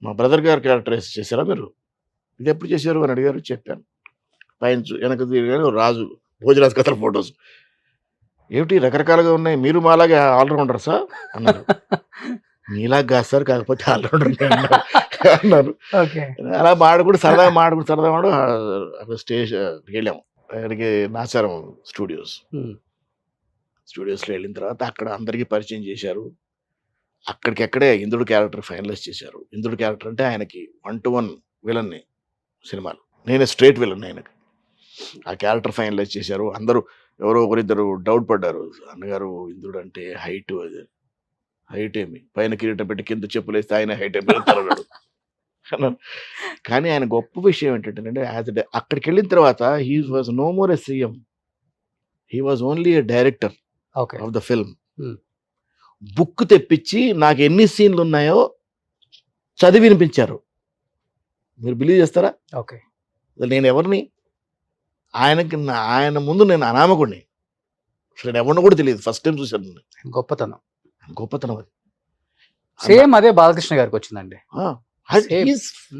మా బ్రదర్ గారు క్యారెక్టరైజ్ చేశారా మీరు, ఇది ఎప్పుడు చేశారు అని అడిగారు. చెప్పాను. పైన వెనక తిరిగాను, రాజు భోజరాజు కథల ఫొటోస్. ఏమిటి రకరకాలుగా ఉన్నాయి, మీరు మాలాగా ఆల్రౌండర్ సార్ అన్నారు. మీలాగా కాదు సార్, కాకపోతే ఆల్రౌండర్ అన్నారు. అలా మాడు సరదాగా మాడు స్టేజ్ వెళ్ళాము. అక్కడికి నాచారం స్టూడియోస్లో వెళ్ళిన తర్వాత అక్కడ అందరికీ పరిచయం చేశారు. అక్కడికక్కడే ఇంద్రుడు క్యారెక్టర్ ఫైనలైజ్ చేశారు. ఇంద్రుడు క్యారెక్టర్ అంటే ఆయనకి 1-to-1 విలన్ని సినిమాలు, నేనే స్ట్రేట్ విలన్ ఆయనకి. ఆ క్యారెక్టర్ ఫైనలైజ్ చేశారు. అందరూ ఎవరో ఒకరిద్దరు డౌట్ పడ్డారు, అన్నగారు ఇంద్రుడు అంటే హైట్, అది హైట్ ఏమి పైన కిరీటం పెట్టి కింద చెప్పులేస్తే ఆయన హైట్ ఏమి అన్నాడు. కానీ ఆయన గొప్ప విషయం ఏంటంటే అక్కడికి వెళ్ళిన తర్వాత he was no more a CM, he was only a director of the film. Book తెప్పించి నాకు ఎన్ని సీన్లు ఉన్నాయో చదివి వినిపించారు. మీరు బిలీవ్ చేస్తారా? నేను ఎవరిని, ఆయన ముందు నేను అనామకుడిని, అసలు ఎవరిని కూడా తెలియదు. ఫస్ట్ టైం చూశాను. గొప్పతనం అది. సేమ్ అదే బాలకృష్ణ గారికి వచ్చిందండి.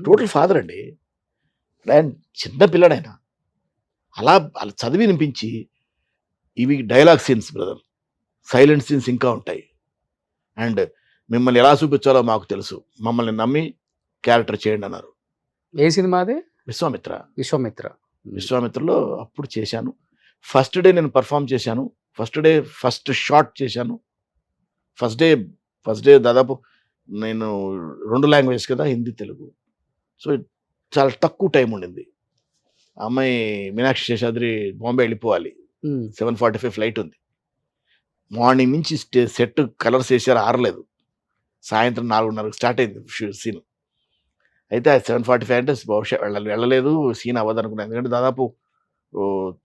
టోటల్ ఫాదర్ అండి. ఆయన చిన్న పిల్లడు, ఆయన అలా చదివి వినిపించి, ఇవి dialogue scenes brother, silent scenes ఇంకా ఉంటాయి. అండ్ మిమ్మల్ని ఎలా చూపించాలో మాకు తెలుసు, మమ్మల్ని నమ్మి క్యారెక్టర్ చేయండి అన్నారు. ఏ సినిమా అది? విశ్వామిత్రలో అప్పుడు చేశాను. ఫస్ట్ డే నేను పర్ఫామ్ చేశాను. ఫస్ట్ షాట్ చేశాను. ఫస్ట్ డే దాదాపు నేను 2 లాంగ్వేజ్ కదా, హిందీ తెలుగు. సో చాలా తక్కువ టైం ఉండింది. అమ్మాయి మీనాక్షి శేషాద్రి బాంబే వెళ్ళిపోవాలి, 7:45 ఫ్లైట్ ఉంది. మార్నింగ్ నుంచి సెట్ కలర్స్ వేసారు, ఆరలేదు. సాయంత్రం 4:30 స్టార్ట్ అయింది సీన్. అయితే 7:45 అంటే బహుశా వెళ్ళలేదు, సీన్ అవ్వదు అనుకున్నాను. ఎందుకంటే దాదాపు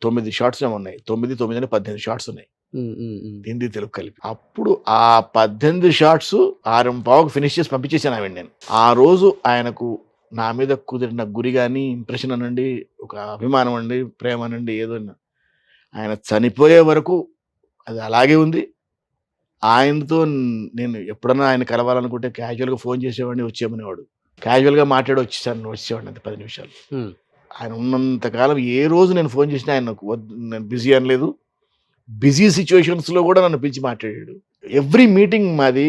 9 షార్ట్స్ ఏమో ఉన్నాయి. 9 18 షార్ట్స్ ఉన్నాయి హిందీ తెలుగు కలిపి. అప్పుడు ఆ 18 షార్ట్స్ 6:15 ఫినిష్ చేసి పంపించేసాను ఆవిడ. నేను ఆ రోజు ఆయనకు నా మీద కుదిరిన గురి కానీ, ఇంప్రెషన్ అనండి, ఒక అభిమానం అండి, ప్రేమ అనండి, ఏదో ఆయన చనిపోయే వరకు అది అలాగే ఉంది. ఆయనతో నేను ఎప్పుడన్నా ఆయన కలవాలనుకుంటే క్యాజువల్గా ఫోన్ చేసేవాడిని, వచ్చేమనేవాడు. క్యాజువల్గా మాట్లాడి వచ్చేవాడిని అంతే 10 నిమిషాలు. ఆయన ఉన్నంతకాలం ఏ రోజు నేను ఫోన్ చేసినా ఆయన నేను బిజీ అనలేదు. బిజీ సిచ్యువేషన్స్లో కూడా నన్ను పిలిచి మాట్లాడాడు. ఎవ్రీ మీటింగ్ మాది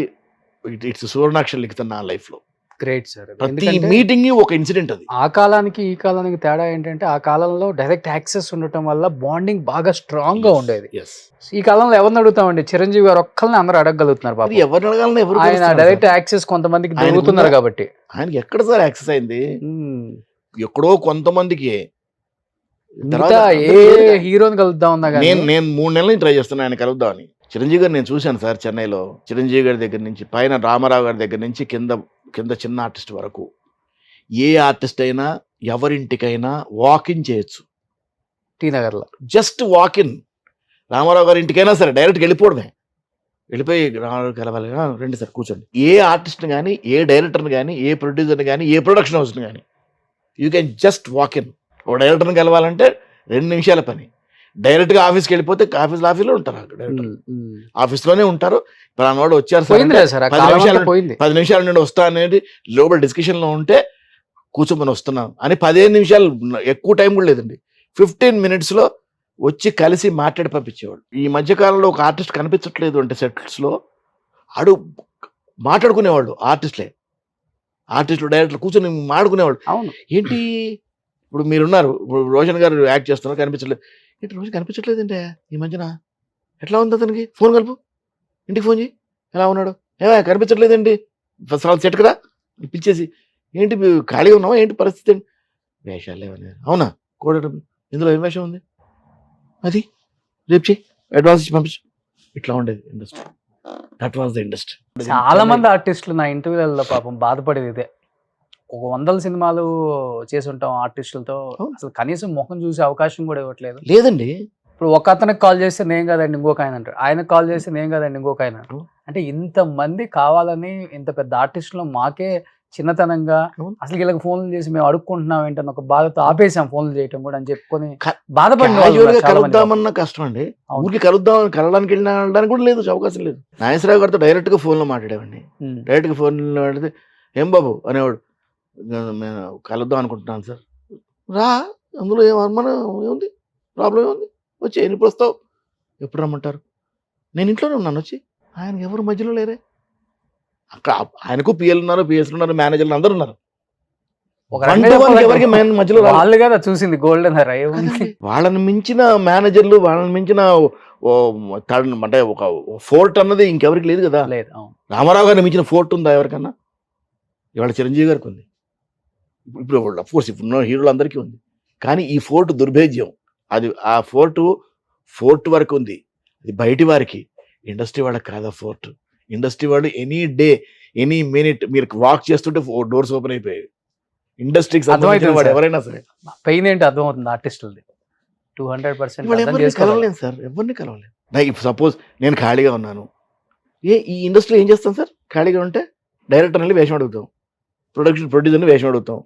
ఇట్స్ సువర్ణాక్షరం లిఖితం నా లైఫ్లో. Great sir. ప్రతి మీటింగ్ ఒక ఇన్సిడెంట్. అది ఆ కాలానికి ఈ కాలానికి తేడా ఏంటంటే, ఆ కాలంలో డైరెక్ట్ యాక్సెస్ ఉండటం వల్ల బాండింగ్ బాగా స్ట్రాంగ్ గా ఉండేది. ఈ కాలంలో ఎవరిని అడుగుతామండి? చిరంజీవి గారు ఒక్కరిని అందరూ అడగలుగుతున్నారు. ఎవరిని అడగాలని ఆయన డైరెక్ట్ యాక్సెస్ కొంతమందికి దొరుకుతున్నారు కాబట్టి. ఆయనకి ఎక్కడ సార్ యాక్సెస్ అయింది? ఎక్కడో కొంతమందికి. ఏ హీరోని కలుద్దాం ఉన్నా కానీ నేను 3 నెలల నుంచి ట్రై చేస్తున్నాను ఆయన కలుద్దామని. చిరంజీవి గారు నేను చూశాను సార్ చెన్నైలో. చిరంజీవి గారి దగ్గర నుంచి పైన రామారావు గారి దగ్గర నుంచి కింద చిన్న ఆర్టిస్ట్ వరకు ఏ ఆర్టిస్ట్ అయినా ఎవరింటికైనా వాకిన్ చేయొచ్చు. టీ నగర్లో జస్ట్ వాకిన్. రామారావు గారి ఇంటికైనా సరే డైరెక్ట్గా వెళ్ళిపోవడమే. వెళ్ళిపోయి రామారావు కలవాలి, రండి సార్ కూర్చోండి. ఏ ఆర్టిస్ట్ని కానీ, ఏ డైరెక్టర్ని కానీ, ఏ ప్రొడ్యూసర్ని కానీ, ఏ ప్రొడక్షన్ హౌస్ని కానీ యూ కెన్ జస్ట్ వాకిన్. ఒక డైరెక్టర్ని కలవాలంటే 2 నిమిషాల పని. డైరెక్ట్గా ఆఫీస్కి వెళ్ళిపోతే ఆఫీస్లో ఉంటారు. డైరెక్టర్ ఆఫీస్లోనే ఉంటారు. పలానాడు వచ్చారు సార్, 10 నిమిషాల నుండి వస్తా అనేది లోపల డిస్కషన్లో ఉంటే కూర్చోమని వస్తున్నాం అని 15 నిమిషాలు, ఎక్కువ టైం కూడా లేదండి, 15 minutesలో వచ్చి కలిసి మాట్లాడి పంపించేవాడు. ఈ మధ్యకాలంలో ఒక ఆర్టిస్ట్ కనిపించట్లేదు అంటే సెట్స్లో ఆడు మాట్లాడుకునేవాళ్ళు, ఆర్టిస్టులు డైరెక్టర్ కూర్చొని మాట్లాడుకునేవాళ్ళు. అవును. ఏంటి ఇప్పుడు మీరున్నారు, ఇప్పుడు రోషన్ గారు యాక్ట్ చేస్తున్నారు, కనిపించట్లేదు. ఏంటి రోజు కనిపించట్లేదంటే ఈ మధ్యన ఎట్లా ఉంది అతనికి, ఫోన్ కలుపు, ఇంటికి ఫోన్ చేయి, ఎలా ఉన్నాడు, కనిపించట్లేదండి, ఫస్ట్ సెట్ కదా పిలిచేసి, ఏంటి ఖాళీగా ఉన్నావా, ఏంటి పరిస్థితి అండి, వేషాలు లేవని. అవునా కోడటం, ఇందులో ఏం వేషం ఉంది, అది రేపు చేయి, అడ్వాన్స్ ఇచ్చి పంపించు. ఇట్లా ఉండేది industry. That was the industry. చాలా మంది ఆర్టిస్టులు నా ఇంటర్వ్యూలలో పాపం బాధపడేది ఇదే. ఒక 100 సినిమాలు చేసి ఉంటాం ఆర్టిస్టులతో, అవును. అసలు కనీసం ముఖం చూసే అవకాశం కూడా ఇవ్వట్లేదు. లేదండి, ఇప్పుడు ఒక అతనికి కాల్ చేస్తే నేను కదండి ఇంకొక ఆయన అంటారు, ఆయనకు కాల్ చేస్తే నేను కదండి ఇంకొక ఆయన అంటారు. అంటే ఇంతమంది కావాలని ఇంత పెద్ద ఆర్టిస్టులు మాకే చిన్నతనంగా అవును. అసలు వీళ్ళకి ఫోన్లు చేసి మేము అడుక్కుంటున్నాం ఏంటని ఒక బాధతో ఆపేసాం ఫోన్లు చేయటం కూడా అని చెప్పుకొని క- బాధపడిన వాళ్ళు క్యాజువల్ గా ఉన్నారు చాలా మంది. కలుద్దామన్న కష్టం అండి, అవును. ఊరికి కలవడానికి వెళ్ళడానికి కూడా లేదు, అవకాశం లేదు. నాగేశ్వరరావు గారితో డైరెక్ట్ గా ఫోన్ లో మాట్లాడేవాడిని, ఉమ్. డైరెక్ట్ గా ఫోన్ లో మాట్లాడితే ఏం బాబు అనేవాడు, నేను కలుద్దాం అనుకుంటున్నాను సార్, రా, అందులో ఏం అనుమానం ఏముంది, ప్రాబ్లం ఏముంది, వచ్చి ఎప్పుడు వస్తావు, ఎప్పుడు రమ్మంటారు, నేను ఇంట్లోనే ఉన్నాను, వచ్చి ఆయనకి ఎవరు మధ్యలో లేరే, అక్కడ ఆయనకు పిఎల్ ఉన్నారు, పిఎస్లు ఉన్నారు, మేనేజర్లు అందరు ఉన్నారు, ఒక One రకంగా to one చెప్పాలంటే ఎవరికి మధ్యలో రాలేదు. వాళ్ళు కదా చూసింది గోల్డెన్ హెయిర్ కదండి. వాళ్ళని మించిన మేనేజర్లు, వాళ్ళని మించిన అంటే ఒక ఫోర్ట్ అన్నది ఇంకెవరికి లేదు కదా. లేదు. అవును. రామారావు గారిని మించిన ఫోర్ట్ ఉందా ఎవరికన్నా, ఇవాళ చిరంజీవి గారికి ఉంది, ఇప్పుడు అఫ్కోర్స్ ఇప్పుడు హీరోలు అందరికీ ఉంది, కానీ ఈ ఫోర్ట్ దుర్భేద్యం, అది ఆ ఫోర్ట్ వరకు ఉంది, అది బయటి వారికి, ఇండస్ట్రీ వాళ్ళకి కాదా ఫోర్ట్. ఇండస్ట్రీ వాళ్ళు ఎనీ డే ఎనీ మినిట్ మీరు వాక్ చేస్తుంటే డోర్స్ ఓపెన్ అయిపోయాయి. ఇండస్ట్రీకి సంబంధించిన అర్థమవుతుంది వాడు సార్. ఎవరైనా సరే పెయిన్ ఏంటి అర్థమవుతుంది ఆర్టిస్టులది 200% వాళ్ళు అర్థం ఎవరిని చేసుకోవాలి. కలవలేను సార్, ఎవరిని కలవలేను. నాకు సపోజ్ నేను ఖాళీగా ఉన్నాను, ఈ ఇండస్ట్రీలో ఏం చేస్తాం సార్, ఖాళీగా ఉంటే డైరెక్టర్ వెళ్ళి వేషం అడుగుతాం, ప్రొడ్యూసర్ని వేషం అడుగుతాం,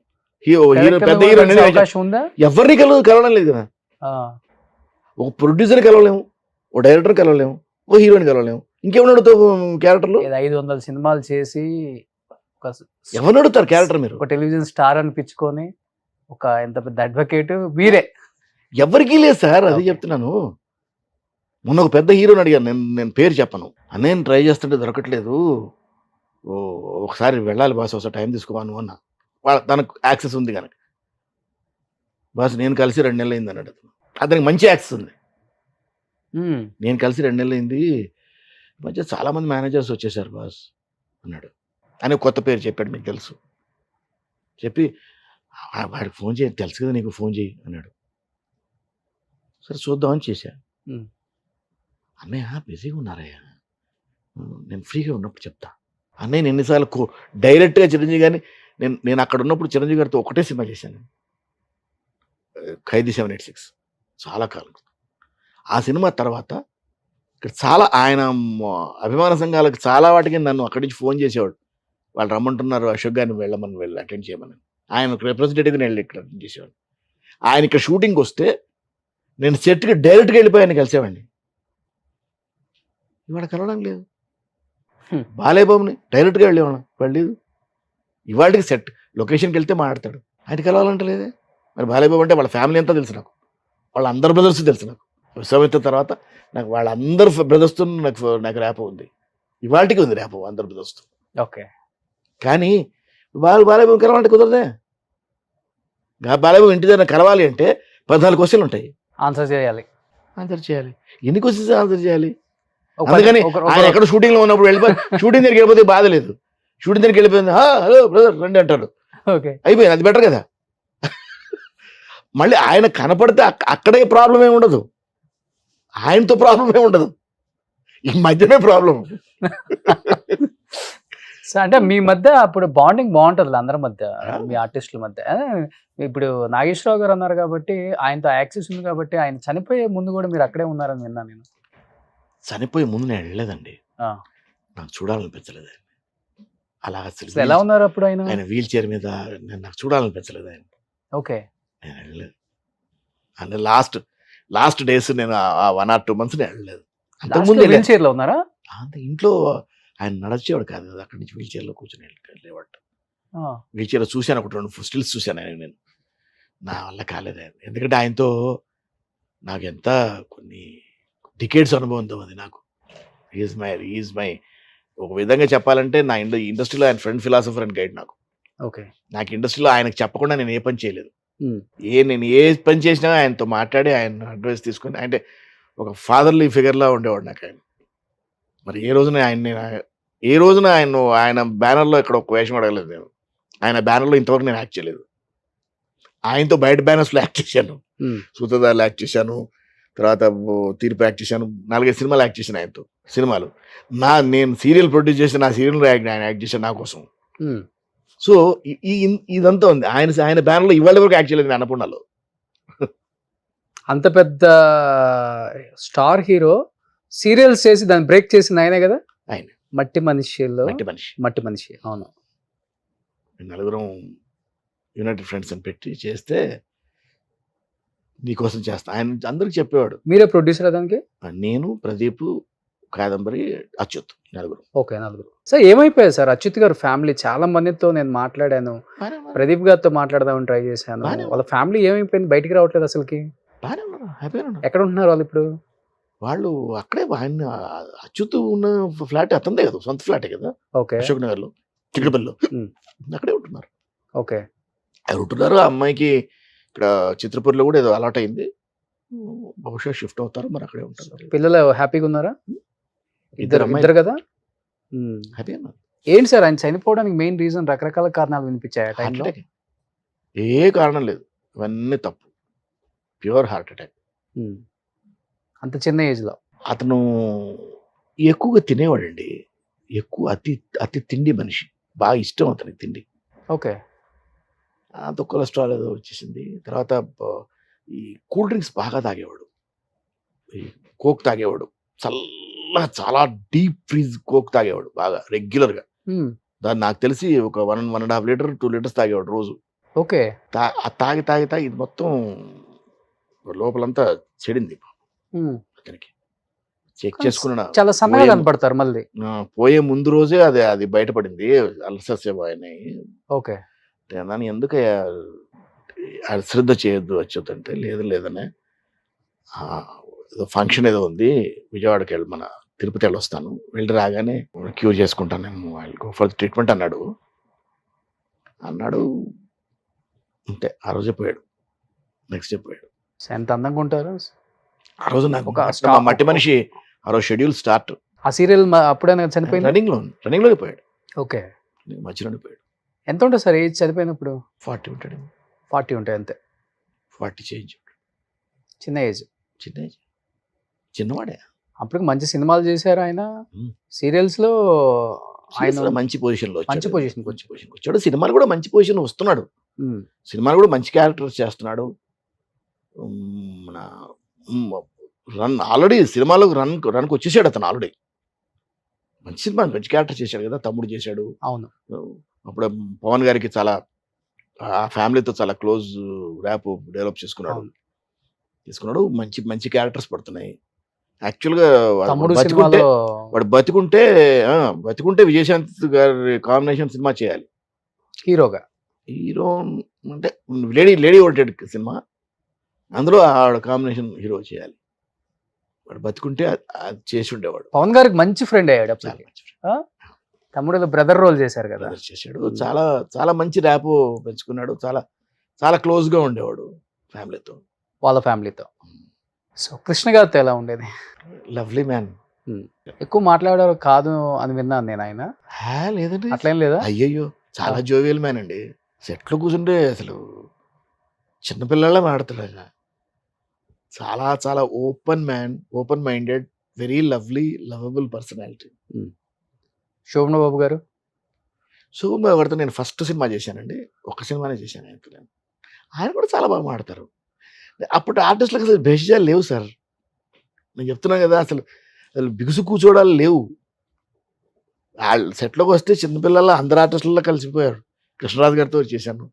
హీరో Director పెద్ద కూడా హీరో కలిసే అవకాశం ఉందా? ఎవరిని కలవడం లేదు కదా. ఆ. ఒక ప్రొడ్యూసర్ కలవలేము, ఓ డైరెక్టర్ కలవలేము, ఓ హీరోని కలవలేము, ఇంకేమైనా అడుగుతావు క్యారెక్టర్లు, ఏదో 500 సినిమాలు చేసి ఒక ఎవరిని అడుగుతారు క్యారెక్టర్ మీరు, ఒక టెలివిజన్ స్టార్ అనిపించుకొని ఒక ఎంత పెద్ద అడ్వకేట్ మీరే. ఎవరికీ లేదు సార్, అది Okay. చెప్తున్నాను. మొన్న ఒక పెద్ద హీరోని అడిగాను, నేను పేరు చెప్పను, నేను ట్రై చేస్తుంటే దొరకట్లేదు, ఒకసారి వెళ్ళాలి బాస్, ఒకసారి టైం తీసుకోవాను అన్న, తనకు యాక్సెస్ ఉంది కనుక, బాస్ నేను కలిసి 2 నెలలు అయింది అన్నాడు. అతనికి మంచి యాక్సెస్ ఉంది, ఉమ్. నేను కలిసి 2 నెలలు అయింది, ఈ మధ్య చాలా మంది మేనేజర్స్ వచ్చేసారు బాస్ అన్నాడు. అని కొత్త పేరు చెప్పాడు, మీకు తెలుసు, చెప్పి వాడికి ఫోన్ చేయి, తెలుసు కదా నీకు, ఫోన్ చేయి అన్నాడు. సరే చూద్దామని చేశా. ఉమ్. అన్నయ్య బిజీగా ఉన్నారయ్యా, నేను ఫ్రీగా ఉన్నప్పుడు చెప్తా. అన్నయ్య ఎన్నిసార్లు డైరెక్ట్గా చిరంజీవి గారిని, నేను అక్కడ ఉన్నప్పుడు చిరంజీవి గారితో ఒకటే సినిమా చేశాను, ఖైదీ 786, చాలా కాలం. ఆ సినిమా తర్వాత ఇక్కడ చాలా ఆయన అభిమాన సంఘాలకు చాలా వాటికి నన్ను అక్కడి నుంచి ఫోన్ చేసేవాడు, వాళ్ళు రమ్మంటున్నారు అశోక్ గారిని వెళ్ళి అటెండ్ చేయమని, ఆయన రిప్రజెంటేటివ్గా నేను ఇక్కడ అటెండ్ చేసేవాడు. ఆయన ఇక్కడ షూటింగ్ వస్తే నేను సెట్కి డైరెక్ట్గా వెళ్ళిపోయాను, కలిసేవాడిని. ఇవాళ కలవడం లేదు. బాలేబాబుని డైరెక్ట్గా వెళ్ళేవాళ్ళం, వెళ్ళలేదు. ఇవాళకి సెట్ లొకేషన్కి వెళ్తే మాట్లాడతాడు, ఆయన కలవాలంటే లేదే. మరి బాలేబాబు అంటే వాళ్ళ ఫ్యామిలీ అంతా తెలుసు నాకు, వాళ్ళ అందరు బ్రదర్స్ తెలుసు నాకు. విశ్వామిత్ర తర్వాత నాకు వాళ్ళందరూ బ్రదర్స్తో నాకు ర్యాపో ఉంది, ఇవాళకి ఉంది ర్యాపో అందరు బ్రదర్స్తో. ఓకే. కానీ బాలేబాబు కలవాలంటే కుదరదే. బాలేబాబు ఇంటి దగ్గర కలవాలి అంటే 14 క్వశ్చన్లు ఉంటాయి, ఆన్సర్ చేయాలి. ఆన్సర్ చేయాలి. ఎన్ని క్వశ్చన్స్ ఆన్సర్ చేయాలి? ఒక అందుకని ఒక- ఆయన ఎక్కడ షూటింగ్ లో ఉన్నప్పుడు వెళ్ళిపోయి షూటింగ్ దగ్గరికి వెళ్ళిపోతే బాధ లేదు, షూటింగ్ దగ్గరికి వెళ్ళిపోయింది, హలో బ్రదర్ రండి అంటాడు, ఓకే. అయిపోయింది, అది బెటర్ కదా. మళ్ళీ ఆయన కనపడితే అక్కడే ప్రాబ్లం ఏమి ఉండదు, ఆయనతో ప్రాబ్లం ఏమి ఉండదు, ఈ మధ్యనే ప్రాబ్లం. సో అంటే మీ మధ్య అప్పుడు బాండింగ్ బాగుంటుంది అందరి మధ్య, మీ ఆర్టిస్టుల మధ్య. ఇప్పుడు నాగేశ్వరరావు గారు అన్నారు కాబట్టి ఆయనతో యాక్సెస్ ఉంది కాబట్టి, ఆయన చనిపోయే ముందు కూడా మీరు అక్కడే ఉన్నారని విన్నా నేను. చనిపోయే ముందు నేను వెళ్ళలేదండి, ఆ. నాకు చూడాలనిపించలేదు ఆయన. అలా అసలు ఎలా ఉన్నారు అప్పుడు ఆయన? ఆయన వీల్ చైర్ మీద నాకు చూడాలనిపించలేదు ఆయన, ఓకే. నేను వెళ్ళలేదు. అంటే లాస్ట్ డేస్ నేను 1 or 2 months నేను వెళ్ళలేదు. అంతకుముందు వీల్ చైర్ లో ఉన్నారా? ఇంట్లో ఆయన నడిచేవాడు కాదు కదా, అక్కడి నుంచి వీల్ చైర్లో కూర్చొని వెళ్ళేవాడు. వీల్ చైర్ చూశాను, ఒకటి 2 స్టిల్స్ చూశాను నేను. నా వల్ల కాలేదు. ఎందుకంటే ఆయనతో నాకు ఎంత కొన్ని డికేడ్స్ అనుభవంతో ఉంది నాకు. ఈజ్ మై ఒక విధంగా చెప్పాలంటే నా ఇండస్ట్రీలో ఆయన ఫ్రెండ్, ఫిలాసఫర్ అండ్ గైడ్ నాకు. ఓకే. నాకు ఇండస్ట్రీలో ఆయనకు చెప్పకుండా నేను ఏ పని చేయలేదు. నేను ఏ పని చేసినా ఆయనతో మాట్లాడి ఆయన అడ్వైస్ తీసుకొని, అంటే ఒక ఫాదర్లీ ఫిగర్లా ఉండేవాడు నాకు ఆయన. మరి ఏ రోజున ఆయన బ్యానర్లో ఇక్కడ ఒక వేషం అడగలేదు నేను. ఆయన బ్యానర్లో ఇంతవరకు నేను యాక్ట్ చేయలేదు. ఆయనతో బయట బ్యానర్స్లో యాక్ట్ చేశాను. సూత్రధారులు యాక్ట్ చేశాను, తర్వాత తీర్పు యాక్ట్ చేశాను, 4-5 సినిమాలు యాక్ట్ చేశాను ఆయనతో. సినిమాలు నేను సీరియల్ ప్రొడ్యూస్ చేసి నా సీరియల్ ఆయన యాక్ట్ చేశాను నా కోసం. సో ఇదంతా ఉంది. ఆయన బ్యానర్లో ఇవాళ వరకు యాక్ట్ చేయలేదు అన్నపూర్ణలో. అంత పెద్ద స్టార్ హీరో సీరియల్స్ చేసి దాన్ని బ్రేక్ చేసింది ఆయనే కదా. ఆయన మట్టి మనిషిలో మట్టి మనిషి. అవును. నలుగురం యునైటెడ్ ఫ్రెండ్స్ అని పెట్టి చేస్తే నీకోసం చేస్తా ఆయన అందరికి చెప్పేవాడు. మీరే ప్రొడ్యూసర్ దానికి? నేను, ప్రదీప్, కాదంబరి, అచ్యుత్, నలుగురు. ఓకే, నలుగురు. సార్ ఏమైపోయారు సార్ అచ్యుత్ గారు ఫ్యామిలీ? చాలా మందితో నేను మాట్లాడాను, ప్రదీప్ గారితో మాట్లాడదామని ట్రై చేశాను. వాళ్ళ ఫ్యామిలీ ఏమైపోయింది, బయటికి రావట్లేదు అసలుకి. బాగానే ఉన్నారు, హ్యాపీగా ఉన్నారు. ఎక్కడ ఉంటున్నారు వాళ్ళు ఇప్పుడు? వాళ్ళు అక్కడే, ఆయన అచ్యుత్ ఉన్న ఫ్లాట్ అతందే కదా, సొంత ఫ్లాటే కదా. ఓకే. అశోక్ నగర్ లో, చిక్కడపల్లిలో అక్కడే ఉంటున్నారు. ఓకే. ఎవరు ఉంటున్నారు? ఆ అమ్మాయికి ఇక్కడ చిత్రపూర్లో కూడా ఏదో అలాట్ అయింది, బహుశా షిఫ్ట్ అవుతారు, మరి అక్కడే ఉంటారు. పిల్లలు హ్యాపీగా ఉన్నారా? ఇద్దరు కదా. హ్యాపీ అన్నారు. ఏంటి సార్ ఆయన చనిపోవడానికి మెయిన్ రీజన్? రకరకాల కారణాలు వినిపించాయి ఆ టైంలో. ఏ కారణం లేదు, ఇవన్నీ తప్పు, ప్యూర్ హార్ట్ అటాక్. అంత చిన్న ఏజ్ లో. అతను ఎక్కువగా తినేవాడండి, ఎక్కువ అతి తిండి మనిషి, బాగా ఇష్టం అతనికి తిండి. ఓకే. అంత కొలెస్ట్రాల్ ఏదో వచ్చేసింది. తర్వాత ఈ కూల్ డ్రింక్స్ బాగా తాగేవాడు, ఈ కోక్ తాగేవాడు, చాలా డీప్ ఫ్రీజ్ కోక్ తాగేవాడు బాగా రెగ్యులర్గా. దాన్ని నాకు తెలిసి ఒక 1.5 లీటర్ 2 లీటర్స్ తాగేవాడు రోజు. ఓకే. తాగి తాగి తాగి ఇది మొత్తం లోపలంతా చెడింది అతనికి. చెక్ చేసుకున్నా, చాలా సన్నగా కనపడతారు మళ్ళీ. పోయే ముందు రోజే అది బయటపడింది, అల్సర్స్ అయినాయి. ఓకే. దాన్ని ఎందుకు శ్రద్ధ చేయొద్దు వచ్చేదంటే, లేదనే ఏదో ఫంక్షన్ ఏదో ఉంది, విజయవాడకి వెళ్ళి మన తిరుపతి వెళ్ళొస్తాను, వెళ్ళి రాగానే క్యూర్ చేసుకుంటాను నేను, వాళ్ళకి ఫర్ ట్రీట్మెంట్ అన్నాడు. అంతే, ఆ రోజే పోయాడు. నెక్స్ట్ డే పోయాడు. ఎంత అందంగా ఉంటారు ఆ రోజు. నాకు మట్టి మనిషి ఆ రోజు షెడ్యూల్ స్టార్ట్. ఆ సీరియల్ అప్పుడే చనిపోయింది, రన్నింగ్లోనే పోయాడు. ఓకే. మధ్యలోనే పోయాడు. ఎంత ఉంటుంది సార్ ఏజ్ చనిపోయినప్పుడు? 40 ఉంటాడు. 40 ఉంటాయి అంతే. 40 చేంజ్. చిన్న ఏజ్. చిన్నవాడే. అప్పటికి మంచి సినిమాలు చేశారు ఆయన. సీరియల్స్ లో ఆయన మంచి పొజిషన్ లో, మంచి పొజిషన్ వచ్చాడు. సినిమాలు కూడా మంచి పొజిషన్ వస్తున్నాడు, సినిమాలు కూడా మంచి క్యారెక్టర్స్ చేస్తున్నాడు. మన రన్ ఆల్రెడీ సినిమాలకు రన్కి వచ్చేసాడు అతను ఆల్రెడీ. మంచి సినిమా, మంచి క్యారెక్టర్ చేశాడు కదా, తమ్ముడు చేశాడు. అవును. అప్పుడు పవన్ గారికి చాలా, ఆ ఫ్యామిలీతో చాలా క్లోజ్ ర్యాప్ డెవలప్ చేసుకున్నాడు. మంచి మంచి క్యారెక్టర్స్ పడుతున్నాయి. యాక్చువల్గా వాడు బతికుంటే విజయశాంతి గారి కాంబినేషన్ సినిమా చేయాలి హీరోగా. హీరో అంటే లేడీ ఓరియంటెడ్ సినిమా, అందులో ఆవిడ కాంబినేషన్ హీరో చేయాలి. వాడు బతికుంటే అది చేసి ఉండేవాడు. పవన్ గారికి మంచి ఫ్రెండ్ అయ్యాడు. తమ్ముడు బ్రదర్ రోల్ చేశారు కదా, చేశాడు. చాలా చాలా మంచి ర్యాప్ పెంచుకున్నాడు, చాలా చాలా క్లోజ్ గా ఉండేవాడు ఫ్యామిలీతో, వాళ్ళ ఫ్యామిలీతో. సో కృష్ణ గారితో ఎలా ఉండేది? Lovely man. ఎక్కువ మాట్లాడారు కాదు అని విన్నాను నేను. ఆయన లేదండి అట్లేం లేదా? అయ్యయ్యో, చాలా జోవియల్ మ్యాన్ అండి. సెట్లో కూర్చుంటే అసలు చిన్నపిల్లల మాట్లాడతాడు ఆయన. చాలా చాలా open man, open minded, very lovely, lovable personality. Shoban Babu garu? Shoban బాబు గారితో నేను ఫస్ట్ సినిమా చేశానండి, ఒక సినిమానే చేశాను ఆయనతో. ఆయన కూడా చాలా బాగా మాడతారు. అప్పుడు ఆర్టిస్టులకు అసలు భేషజాలు లేవు సార్, నేను చెప్తున్నాను కదా, అసలు బిగుసు కూర్చోడాలు లేవు. వాళ్ళు సెట్లోకి వస్తే చిన్నపిల్లల అందరు ఆర్టిస్టులలో కలిసిపోయారు. కృష్ణరాజు గారితో చేశాను.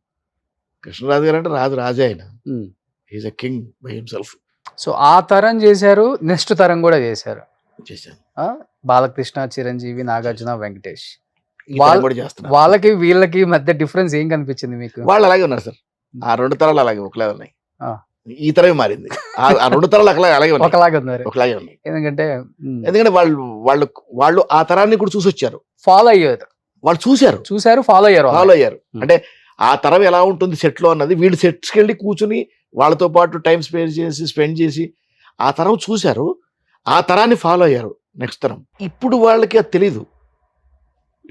కృష్ణరాజు గారు అంటే రాజే ఆయన, is a king by himself. So ఆ తరం చేశారు, నెక్స్ట్ తరం కూడా చేశాను. చేశాను. బాలకృష్ణ, చిరంజీవి, నాగార్జున, వెంకటేష్, ఈ తరం కూడా చేస్తున్నారు. వాళ్ళకి వీళ్ళకి మధ్య డిఫరెన్స్ ఏం కనిపించింది మీకు? వాళ్ళు అలాగే ఉన్నారు సార్. ఆ 2 తరాలు అలాగే ఒకలాగే ఉన్నాయి. ఆ. ఈ తరమే మారింది. ఆ 2 తరాలు అలాగే ఉన్నాయి. ఒకలాగా ఉన్నారు. ఒకలాగే ఉన్నాయి. ఎందుకంటే వాళ్ళు ఆ తరాన్ని కూడా చూసి వచ్చారు. ఫాలో అయ్యారు. వాళ్ళు చూశారు, ఫాలో అయ్యారు. అంటే ఆ తరం ఎలా ఉంటుంది సెట్ లో అన్నది వీళ్ళు సెట్స్కి వెళ్ళి కూర్చుని వాళ్ళతో పాటు టైం స్పెండ్ చేసి ఆ తరం చూశారు, ఆ తరాన్ని ఫాలో అయ్యారు. నెక్స్ట్ తరం ఇప్పుడు వాళ్ళకి అది తెలీదు.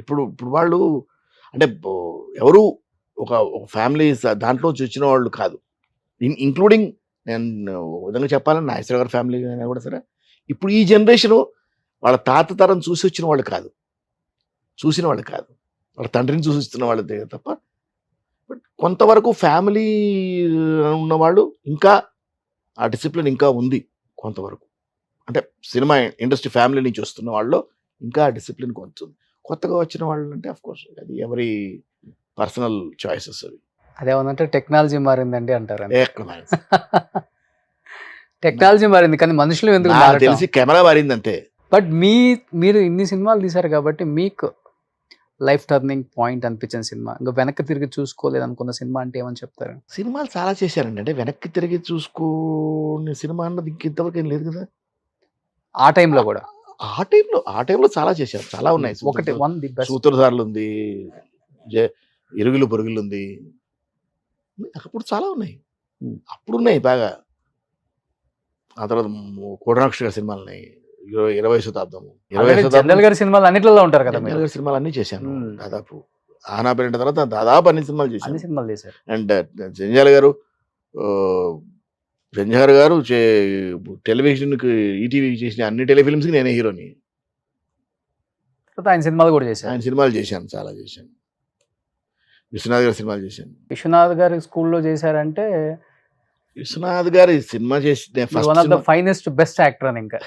ఇప్పుడు వాళ్ళు అంటే ఎవరు ఒక ఫ్యామిలీ దాంట్లో వచ్చిన వాళ్ళు కాదు. ఇంక్లూడింగ్ నేను విధంగా చెప్పాలని నాగేశ్వర గారి ఫ్యామిలీ అయినా కూడా సరే, ఇప్పుడు ఈ జనరేషన్ వాళ్ళ తాత తరం చూసి వచ్చిన వాళ్ళు కాదు, వాళ్ళ తండ్రిని చూసి వస్తున్న వాళ్ళు తప్ప. బట్ కొంతవరకు ఫ్యామిలీ ఉన్నవాళ్ళు ఇంకా ఆ డిసిప్లిన్ ఇంకా ఉంది కొంతవరకు. అంటే సినిమా ఇండస్ట్రీ ఫ్యామిలీ నుంచి వస్తున్న వాళ్ళు ఇంకా ఆ డిసిప్లిన్ కొంచెం. కొత్తగా వచ్చిన వాళ్ళు అంటే అఫ్ కోర్స్ అది ఎవరి పర్సనల్ చాయిసెస్ అవి. అదేమన్నంటే టెక్నాలజీ మారిందండి అంటారు. ఎక్కడ మారింది? టెక్నాలజీ మారింది కానీ మనుషులు ఎందుకు నాకు మారటం? తెలిసి కెమెరా మారింది అంతే. బట్ మీరు ఇన్ని సినిమాలు తీశారు కాబట్టి మీకు లైఫ్ టర్నింగ్ పాయింట్ అనిపించిన సినిమా, ఇంకా వెనక్కి తిరిగి చూసుకోలేదు అనుకున్న సినిమా అంటే ఏమని చెప్తారు? సినిమాలు చాలా చేశానండి. అంటే వెనక్కి తిరిగి చూసుకునే సినిమా అన్నది ఇంతవరకు ఏం లేదు కదా. ఆ టైంలో కూడా ఆ టైంలో చాలా చేశాను. చాలా ఉన్నాయి. ఒకటి ది బెస్ట్ సూత్రధారులు ఉంది, ఇరుగులు పొరుగులు ఉంది, అప్పుడు చాలా ఉన్నాయి. అప్పుడు ఉన్నాయి బాగా. ఆ తర్వాత కోడనాక్ష గారి సినిమాలు ఉన్నాయి. 20వ శతాబ్దము, 20వ శతాబ్దం జనరల్ గారి సినిమాలు అన్నిట్లో ఉంటారు కదా. జనరల్ గారి సినిమాలు అన్ని చేశాను దాదాపు. ఆనాపేట తర్వాత దాదాపు అన్ని సినిమాలు చేశాను. అండ్ జంజాల గారు టెలివిజన్కి ఈటీవీకి చేసిన అన్ని టెలిఫిల్మ్స్కి నేనే హీరోని. ఆయన సినిమాలు కూడా చేశాను. ఆయన సినిమాలు చేశాను, చాలా చేశాను. విశ్వనాథ్ గారి సినిమాలు చేశాను. విశ్వనాథ్ గారి స్కూల్లో చేశారంటే విశ్వనాథ్ గారి సినిమా చేసి one of the finest best actor అని. ఇంకా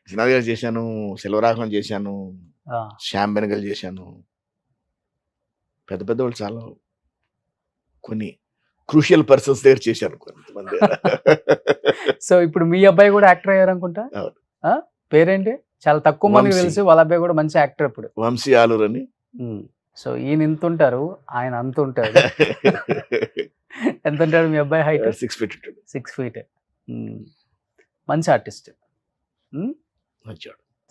విశ్వనాథ్ గారు చేశాను, సెల్వరాఘవన్ చేశాను, శ్యామ్ బెనగల్ చేశాను. పెద్ద పెద్ద వాళ్ళు చాలా కొన్ని క్రూషియల్ పర్సన్స్ దగ్గర చేశాను కొంతమంది. సో ఇప్పుడు మీ అబ్బాయి కూడా యాక్టర్ అయ్యారు అనుకుంటా. పేరేంటి? చాలా తక్కువ మందికి తెలుసు. వాళ్ళ అబ్బాయి కూడా మంచి యాక్టర్ ఇప్పుడు, వంశీ ఆలూర్ అని. సో ఈయన ఇంత ఉంటారు, ఆయన అంత ఉంటారు. ఎంత ఉంటాడు మీ అబ్బాయి హైట్? 6 feet. 6 feet. మంచి ఆర్టిస్ట్.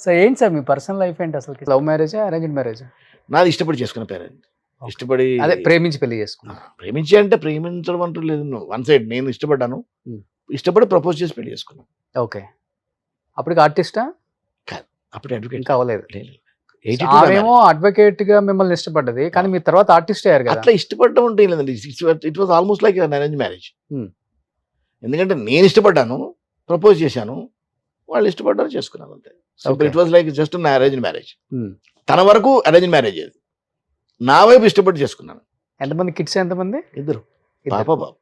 సో ఏంటి సార్ మీ పర్సనల్ లైఫ్ ఏంటి అసలు? లవ్ మ్యారేజా, అరేంజ్డ్ మ్యారేజా? నాది ఇష్టపడి చేసుకున్న పేరెంట్. ఇష్టపడి అదే ప్రేమించి పెళ్లి చేసుకున్నా. ప్రేమించి అంటే ప్రేమించడం అంటూ లేదు. వన్ సైడ్ నేను ఇష్టపడ్డాను, ఇష్టపడి ప్రపోజ్ చేసి పెళ్లి చేసుకున్నాను. ఓకే. అప్పటికి ఆర్టిస్టా? కాదు, అప్పుడు అడ్వకేట్. ఇంకా అవ్వలేదు. ఆమెమో అడ్వకేట్ గా మిమ్మల్ని ఇష్టపడ్డది, కానీ మీ తర్వాత ఆర్టిస్ట్ అయ్యారు కదా. అట్లా ఇష్టపడడం అంటే లేదండి. It was almost like an arrange marriage. ఎందుకంటే నేను ఇష్టపడ్డాను, ప్రపోజ్ చేశాను, వాళ్ళు ఇష్టపడ్డారు, చేసుకున్నాను అంతే. It was like just an arrange marriage. తన వరకు అరేంజ్ మ్యారేజ్, నా వైపు ఇష్టపడి చేసుకున్నాను. ఎంతమంది కిడ్స్? ఎంతమంది? 2. పాప బాబు.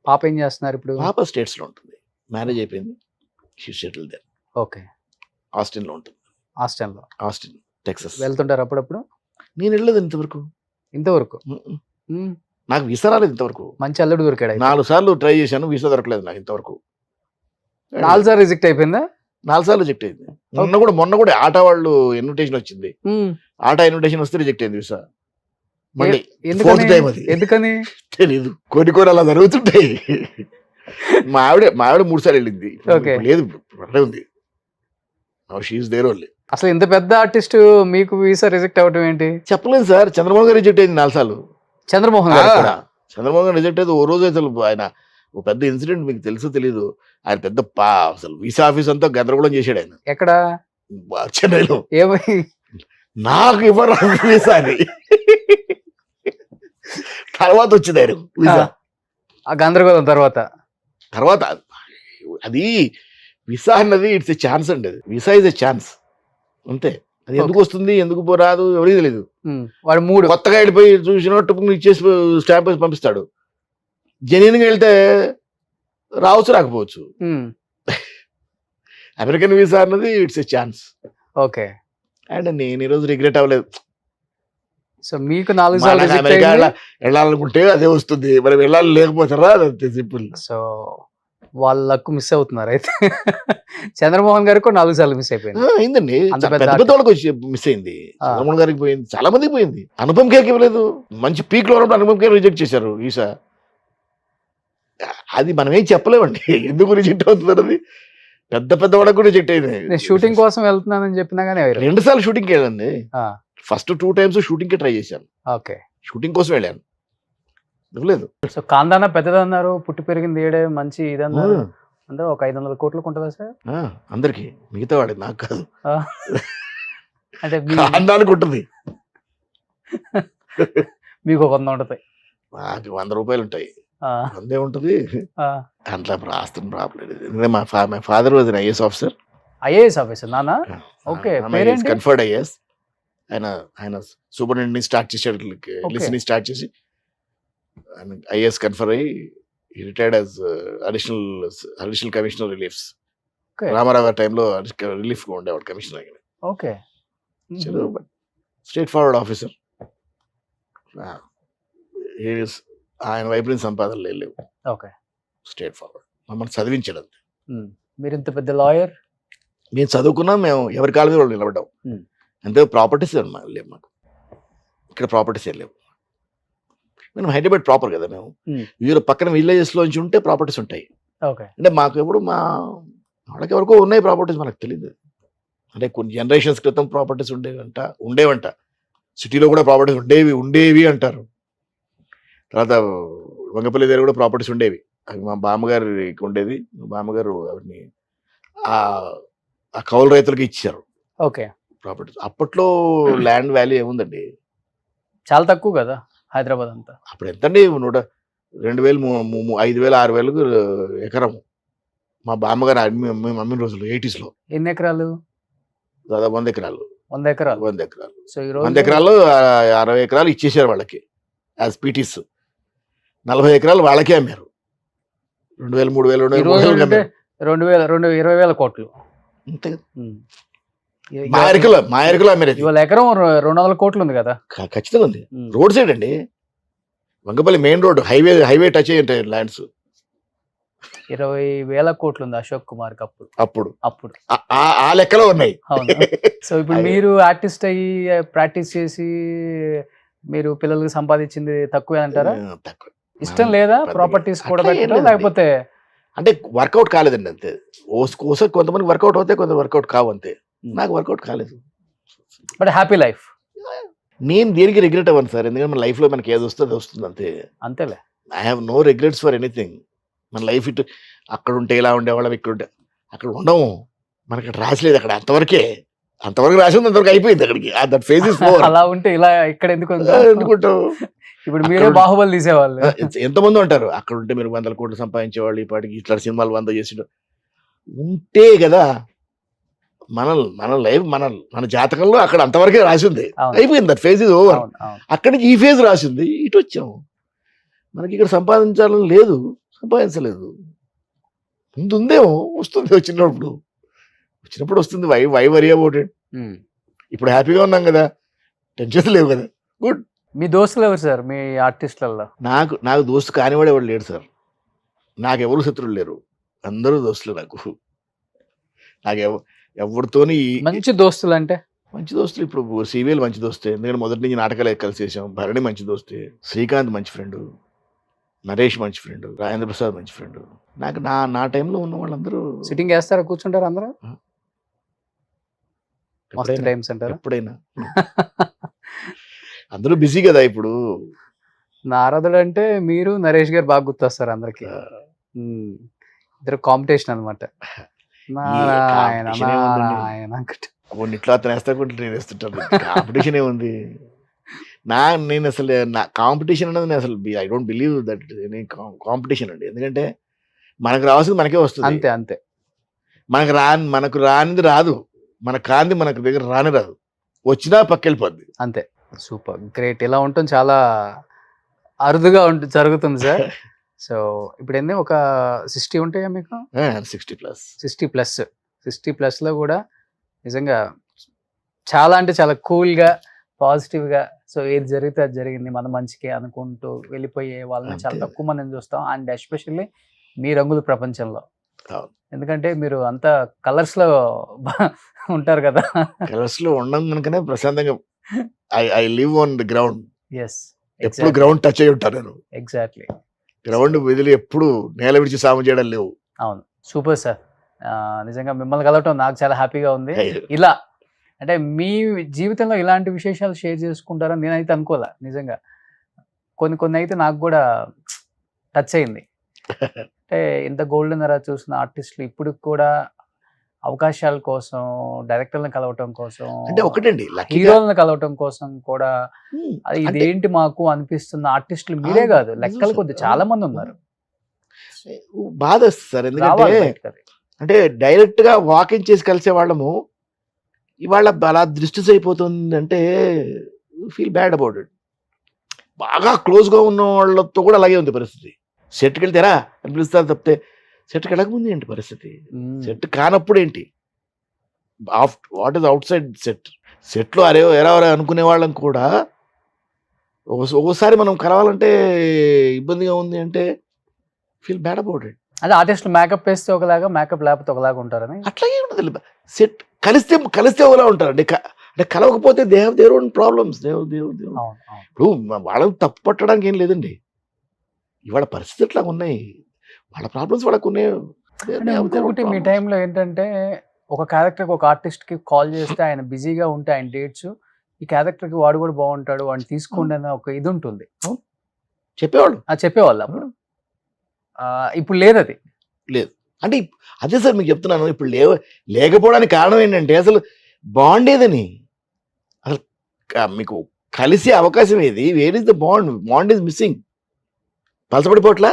పాప ఏం చేస్తున్నారు ఇప్పుడు? పాప స్టేట్స్ లో ఉంటుంది, మ్యారేజ్ అయిపోయింది. She settle there. Okay. Austin లో ఉంటుంది. Austin Texas. వెళ్తుంటారు అప్పుడప్పుడు? నేను వెళ్ళలేదు ఇంతవరకు. నాకు వీసా రాలేదు ఇంతవరకు. మంచి అల్లుడు దొరికాడు. 4 సార్లు ట్రై చేశాను, వీసా దొరకలేదు నాకు ఇంతవరకు. 4 సార్లు రిజెక్ట్ అయిపోయిందా? 4 సార్లు రిజెక్ట్ అయింది. మొన్న కూడా ఆటా వాళ్ళు ఇన్విటేషన్ వచ్చింది. ఆటా ఇన్విటేషన్ వస్తే రిజెక్ట్ అయింది వీసా. మళ్ళీ 4th టైం అది. ఎందుకని తెలీదు, కొన్ని అలా జరుగుతుంటాయి. మా ఆవిడ 3 సార్లు వెళ్ళింది. లేదు, ఉంది. అసలు ఇంత పెద్ద ఆర్టిస్ట్ మీకు వీసా రిజెక్ట్ అవ్వడం ఏంటి? చెప్పలేదు సార్. చంద్రమోహన్ గారు రిజెక్ట్ అయింది 4 సార్లు. చంద్రమోహన్ గారు రిజెక్ట్ అయితే ఓ రోజు అసలు ఆయన ఓ పెద్ద ఇన్సిడెంట్, మీకు తెలుసో తెలీదు. ఆయన పెద్ద అసలు వీసా ఆఫీస్ అంతా గందరగోళం చేశాడు ఆయన. ఎక్కడ? చెన్నైలో. ఏమై నాకు ఇవ్వరు వీసా అని. తర్వాత వచ్చింది ఆయన వీసా. ఆ గందరగోళం తర్వాత అది వీసా అన్నది ఇట్స్ ఎ ఛాన్స్ అండి. అది వీసా ఇస్ ఎ ఛాన్స్ అంతే. అది ఎందుకు వస్తుంది, ఎందుకు రాదు ఎవరికి తెలియదు. వాడు 3 కొత్తగా వెళ్ళిపోయి చూసినట్టు ఇచ్చేసి స్టాంప్ వేసి పంపిస్తాడు. జెన్యూన్ గా వెళ్తే రావచ్చు, రాకపోవచ్చు. అమెరికన్ వీసా అన్నది it's a chance. Okay. And నేను ఈరోజు రిగ్రెట్ అవ్వలేదు. సో మీకు 4 సార్లు అమెరికా వెళ్ళాలనుకుంటే అదే వస్తుంది, మరి వెళ్ళాలి లేకపోతారా, అంతే సింపుల్. సో వాళ్ళ లక్ మిస్ అవుతున్నారు అయితే. చంద్రమోహన్ గారికి కూడా 4 సార్లు మిస్ అయిపోయింది. అయిందండి, అంత చాలా పెద్ద పెద్ద పెద్ద వాళ్ళకి వచ్చి మిస్ అయింది. చంద్రమోహన్ గారికి పోయింది, చాలా మందికి పోయింది. అనుపమ్ ఖేర్కి ఇవ్వలేదు. మంచి పీక్ లో ఉన్నప్పుడు అనుపమ్ ఖేర్ రిజెక్ట్ చేశారు ఈసా. అది మనం ఏం చెప్పలేమండి ఎందుకు రిజెక్ట్ అవుతుంది అది. పెద్ద పెద్ద వాళ్ళకి కూడా రిజెక్ట్ అయింది. నేను షూటింగ్ కోసం వెళ్తున్నానని చెప్పినా కానీ 2 సార్లు షూటింగ్కి వెళ్ళండి. ఫస్ట్ 2 times షూటింగ్కి ట్రై చేశాను. ఓకే. షూటింగ్ కోసం వెళ్ళాను, ఇవ్వలేదు. సో కాందానా పెద్దదన్నారు, పుట్టి పెరిగింది ఏడే, మంచి ఇదన్నారు. అంటే ఒక 500 కోట్లకు ఉంటుందా సార్? అందరికి, మిగతా వాడికి, నాకు కాదు. అంటే అందానికి ఉంటుంది. మీకు ఒక 100 ఉంటుంది. నాకు 100 రూపాయలు ఉంటాయి. అందే ఉంటుంది. అట్లా రాస్తున్న problem. My father was IAS officer. IAS officer నాన్న? ఓకే. Conferred IAS. ఆయన సూపరింటెండెంట్ స్టార్ట్ చేశాడు, లిస్ని స్టార్ట్ చేసి ఐఏఎస్ కన్ఫర్ అయ్యి retired as additional commissioner reliefs. Rama Rao గారి టైంలో రిలీఫ్ గా ఉండేవాడు commissioner. Okay. Straightforward officer. ఆయన వైపు నుంచి సంపాదనలు లేవు. ఓకే. Straightforward. మమ్మల్ని చదివించాడు అంతే. మీరు ఇంత పెద్ద లాయర్. మేము చదువుకున్నాం, మేము ఎవరి కాళ్ళ మీద వాళ్ళు నిలబడ్డాం అంతే. ప్రాపర్టీస్ లేవు మాకు ఇక్కడ, ప్రాపర్టీస్ ఏం లేవు. మేము హైదరాబాద్ ప్రాపర్ కదా, మేము వీళ్ళ పక్కన విలేజెస్ లోంచి ఉంటే ప్రాపర్టీస్ ఉంటాయి. అంటే మాకు ఎప్పుడు వాళ్ళకి ఎవరికో ఉన్నాయి ప్రాపర్టీస్, మనకు తెలియదు. అంటే కొన్ని జనరేషన్స్ క్రితం ప్రాపర్టీస్ ఉండేవంట. సిటీలో కూడా ప్రాపర్టీస్ ఉండేవి అంటారు. తర్వాత వంగపల్లి దగ్గర కూడా ప్రాపర్టీస్ ఉండేవి. అవి మా బామ్మగారికి ఉండేది. మా బామ్మగారు అవన్నీ ఆ కౌలు రైతులకి ఇచ్చారు. ఓకే. ప్రాపర్టీస్ అప్పట్లో ల్యాండ్ వాల్యూ ఏముందండి, చాలా తక్కువ కదా హైదరాబాద్ అంతా. అప్పుడు ఎంతండి, 2,000 5,000 6,000 ఎకరం. మా బామ్మగారు అమ్మిన రోజులు 80s లో. ఎన్ని ఎకరాలు? దాదాపు 100 ఎకరాలు. 100 ఎకరాలు. 100 ఎకరాలు. సో ఈ రోజు 100 ఎకరాలు 60 ఎకరాలు ఇచ్చేసారు వాళ్ళకి యాజ్ పీటీస్. 40 ఎకరాలు వాళ్ళకే అమ్మారు. 2,000 3,000 20,000 కోట్లు. అంతే కదా. మా ఎరుకలో అమ్మారు. ఇవాళ ఎకరం 200 కోట్లు ఉంది కదా. ఖచ్చితంగా ఉంది. రోడ్ సైడ్ అండి, Vangapalli main road, highway touch అయ్యి ఉంటాయి ల్యాండ్స్. 20,000 కోట్లు ఉంది అశోక్ కుమార్ అప్పుడు. ఆ లెక్కలో ఉన్నాయి. సో ఇప్పుడు మీరు ఆర్టిస్ట్ అయ్యి ప్రాక్టీస్ చేసి మీరు పిల్లలకి సంపాదించింది తక్కువే అంటారా? తక్కువ. ఇష్టం లేదా ప్రాపర్టీస్ కూడా పెట్టడం, లేకపోతే అంటే వర్కౌట్ కాలేదండి అంతే. ఓసారి కొంతమంది వర్కౌట్ అవుతాయి, కొంత వర్కౌట్ కావు అంతే. నాకు వర్కౌట్ కాలేదు. But happy life. నేను దేనికి రిగ్రెట్ అవ్వను సార్, ఎందుకంటే మన లైఫ్ లో మనకి ఏది వస్తుంది అది వస్తుంది అంతే. అంతేలే. I have no regrets for anything. మన లైఫ్ ఇటు అక్కడ ఉంటే ఇలా ఉండేవాళ్ళం, ఇక్కడ ఉంటే అక్కడ ఉండము. మనకి రాసలేదు అక్కడ, అంతవరకు రాసి ఉంది, అంతవరకు అయిపోయింది అక్కడికి. That phase is over. అలా ఉంటే ఇలా ఇక్కడ ఎందుకుంటావు? ఇప్పుడు మీరే బాహుబలి తీసేవాళ్ళు. ఎంతమంది ఉంటారు అక్కడ ఉంటే, మీరు 100 కోట్లు సంపాదించేవాళ్ళు, ఈ పాటికి ఇట్లా సినిమాలు 100 చేసి ఉంటే కదా. మన లైఫ్ మన జాతకంలో అక్కడ అంతవరకే రాసింది, అయిపోయింది. That phase is over. అక్కడి నుంచి ఈ ఫేజ్ రాసింది, ఇటు వచ్చాము. మనకి ఇక్కడ సంపాదించాలని లేదు, సంపాదించలేదు. ముందు ఉందేమో, వస్తుంది వచ్చినప్పుడు వస్తుంది. Why worry about it. ఇప్పుడు హ్యాపీగా ఉన్నాం కదా, టెన్షన్స్ లేవు కదా, గుడ్. మీ దోస్తులు ఎవరు సార్ మీ ఆర్టిస్టులలో? నాకు దోస్తు కానివాడు ఎవరు లేడు సార్. నాకు ఎవరు శత్రువులు లేరు, అందరూ దోస్తులు. నాకు ఎవరితోని మంచి దోస్తులు అంటే, మంచి దోస్తులు ఇప్పుడు సివిఎల్ మంచి దోస్తే, ఎందుకంటే మొదటి నుంచి నాటకాలు కలిసి చేసాం. భరణి మంచి దోస్తే, శ్రీకాంత్ మంచి ఫ్రెండ్, నరేష్ మంచి ఫ్రెండ్, రాజేంద్ర ప్రసాద్ మంచి ఫ్రెండ్. నాకు నా టైంలో ఉన్న వాళ్ళందరూ సిట్టింగ్ వేస్తారా, కూర్చుంటారు అందరూ? ఎప్పుడైనా అందరూ బిజీ కదా ఇప్పుడు. నారదుడు అంటే మీరు నరేష్ గారు బాగా గుర్తొస్తారు అందరికి. ఇద్దరు కాంపిటీషన్ అనమాట. ఇట్లా అతను వేస్తా కూడా నేను వేస్తుంటాను. కాంపిటీషన్ ఏముంది? నేను అసలు నా కాంపిటీషన్ అనేది నేను అసలు I don't believe that any competition అండి. ఎందుకంటే మనకు రావాల్సింది మనకే వస్తుంది. అంతే. మనకు రానిది రాదు, మనకు కాంది మనకు దగ్గర రాదు. వచ్చినా పక్కెళ్ళిపోద్ది అంతే. Super, great. ఇలా ఉంటుంది, చాలా అరుదుగా జరుగుతుంది సార్. సో ఇప్పుడు ఏంది, ఒక 60 ఉంటాయా మీకు? 60+. లో కూడా నిజంగా చాలా అంటే చాలా కూల్గా, పాజిటివ్గా, సో ఏది జరిగితే అది జరిగింది మన మంచికే అనుకుంటూ వెళ్ళిపోయే వాళ్ళని చాలా తక్కువ మందిని చూస్తాం. అండ్ ఎస్పెషల్లీ మీ రంగుల ప్రపంచంలో. అవును. ఎందుకంటే మీరు అంతా కలర్స్‌లో ఉంటారు కదా! కలర్స్‌లో ఉండడం కనుకనే ప్రశాంతంగా I live on the ground. Yes. ఎప్పుడు ఎగ్జాక్ట్‌లీ. గ్రౌండ్ టచ్ అయ్యి ఉంటాను నేను. ఎగ్జాక్ట్‌లీ. గ్రౌండ్ వదిలి ఎప్పుడు నేల విడిచి సాము చేయడం లేవు. అవును. Super sir. నిజంగా మిమ్మల్ని కలవటం నాకు చాలా హ్యాపీగా ఉంది. అయ్యో. ఇలా అంటే మీ జీవితంలో ఇలాంటి విశేషాలు షేర్ చేసుకుంటారని నేనైతే అనుకోలే నిజంగా. కొన్ని అయితే నాకు కూడా టచ్ అయింది. అంటే ఇంత గోల్డెన్ ఎరా చూసిన ఆర్టిస్టులు ఇప్పటికి కూడా అవకాశాల కోసం, డైరెక్టర్‌లని కలవటం కోసం, అంటే ఒకటండి లక్కీగా హీరోలను కలవటం కోసం కూడా అంటే ఇదేంటి మాకు అనిపిస్తున్న ఆర్టిస్టులు మీరే కాదు, నిజం లెక్కల సార్. కొద్ది చాలా మంది ఉన్నారు. బాధేస్తుంది సార్. ఎందుకంటే రావాలి బయటకి అది. అంటే డైరెక్ట్ గా వాకింగ్ చేసి కలిసే వాళ్ళము ఇవాళ అలా దృష్టి అయిపోతుంది అంటే ఫీల్ బ్యాడ్ అబౌట్ ఇట్. బాగా క్లోజ్ గా ఉన్న వాళ్ళతో కూడా అలాగే ఉంది పరిస్థితి. సెట్కి వెళ్తారా అని పిలుస్తారు తప్పితే సెట్కి వెళ్ళకముందు ఏంటి పరిస్థితి, సెట్ కానప్పుడు ఏంటి, what is out side set. సెట్లో అరే ఎరా అనుకునే వాళ్ళం కూడా ఒక్కోసారి మనం కలవాలంటే ఇబ్బందిగా ఉంది అంటే ఫీల్ బ్యాడ్ అబౌట్ ఇట్. అదే ఆర్టిస్టులు మేకప్ వేస్తే ఒకలాగా, మేకప్ లేకపోతే ఒకలాగా ఉంటారని. అట్లాగే ఉంటుంది. సెట్ కలిస్తే ఒకలా ఉంటారు అంటే అంటే కలవకపోతే they have their own problems. అవును, అవును. ఇప్పుడు వాళ్ళని తప్పు పట్టడానికి ఏం లేదండి. ఇవాళ పరిస్థితి అట్లా ఉన్నాయి, వాళ్ళ ప్రాబ్లమ్స్ వాళ్ళకు ఉన్నాయి. అంటే ఇంకొకటి మీ టైంలో ఏంటంటే ఒక క్యారెక్టర్కి ఒక ఆర్టిస్ట్కి కాల్ చేస్తే ఆయన బిజీగా ఉంటే ఆయన డేట్స్, ఈ క్యారెక్టర్కి వాడు కూడా బాగుంటాడు వాడిని తీసుకోండి అనే ఒక ఇది ఉంటుంది, చెప్పేవాళ్ళు. చెప్పేవాళ్ళు అప్పుడు. ఇప్పుడు లేదు అది. లేదు అంటే అదే సార్ మీకు చెప్తున్నాను. ఇప్పుడు లేకపోవడానికి కారణం ఏంటంటే అసలు బాండ్ ఏదని, అసలు మీకు కలిసే అవకాశం ఏది, where is the bond, bond is missing. పలసపడిపోట్లా,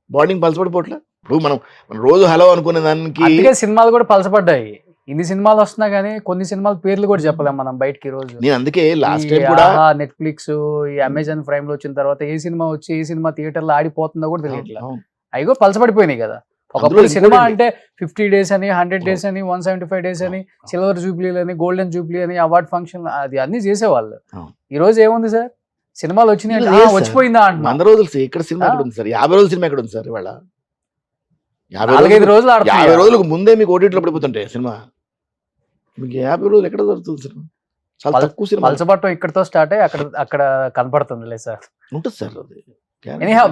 బాండింగ్ పలసపడిపోట్లా. ఇప్పుడు మనం రోజు హలో అనుకునే దానికి అందుకే సినిమాలు కూడా పలసపడ్డాయి. ఇన్ని సినిమాలు వస్తున్నా కానీ కొన్ని సినిమాల పేర్లు కూడా చెప్పలేం మనం బయటకి ఈ రోజు. నేను అందుకే లాస్ట్ టైం కూడా నెట్ఫ్లిక్స్, ఈ అమెజాన్ ప్రైమ్ లో వచ్చిన తర్వాత ఏ సినిమా వచ్చి ఏ సినిమా థియేటర్ లో ఆడిపోతుందో కూడా తెలియట్లేదు. అవి కూడా పలసపడిపోయినాయి కదా. ఒకప్పుడు సినిమా అంటే 50 days అని, 100 days అని, 175 days అని, సిల్వర్ జూబ్లీలు అని, గోల్డెన్ జూబ్లీ అని, అవార్డ్ ఫంక్షన్ అది అన్ని చేసేవాళ్ళు. ఈ రోజు ఏముంది సార్, సినిమాలు వచ్చినాయి వచ్చిపోయిందా అంటున్నా. 100 రోజులు ఇక్కడ సినిమా ఎక్కడ ఉంది సార్, 50 రోజుల సినిమా ఎక్కడ ఉంది సార్ ఇవాళ. 4-5 రోజులు 50 రోజులకు ముందే మీకు ఓటీటీలో పడిపోతుంటాయి సినిమా. మీకు 50 రోజులు ఎక్కడ దొరుకుతుంది సినిమా, చాలా తక్కువ సినిమా. పలసపట్టం ఇక్కడతో స్టార్ట్ అయ్యి అక్కడ కనపడుతుందిలే సార్. ఉంటుంది సార్ అది.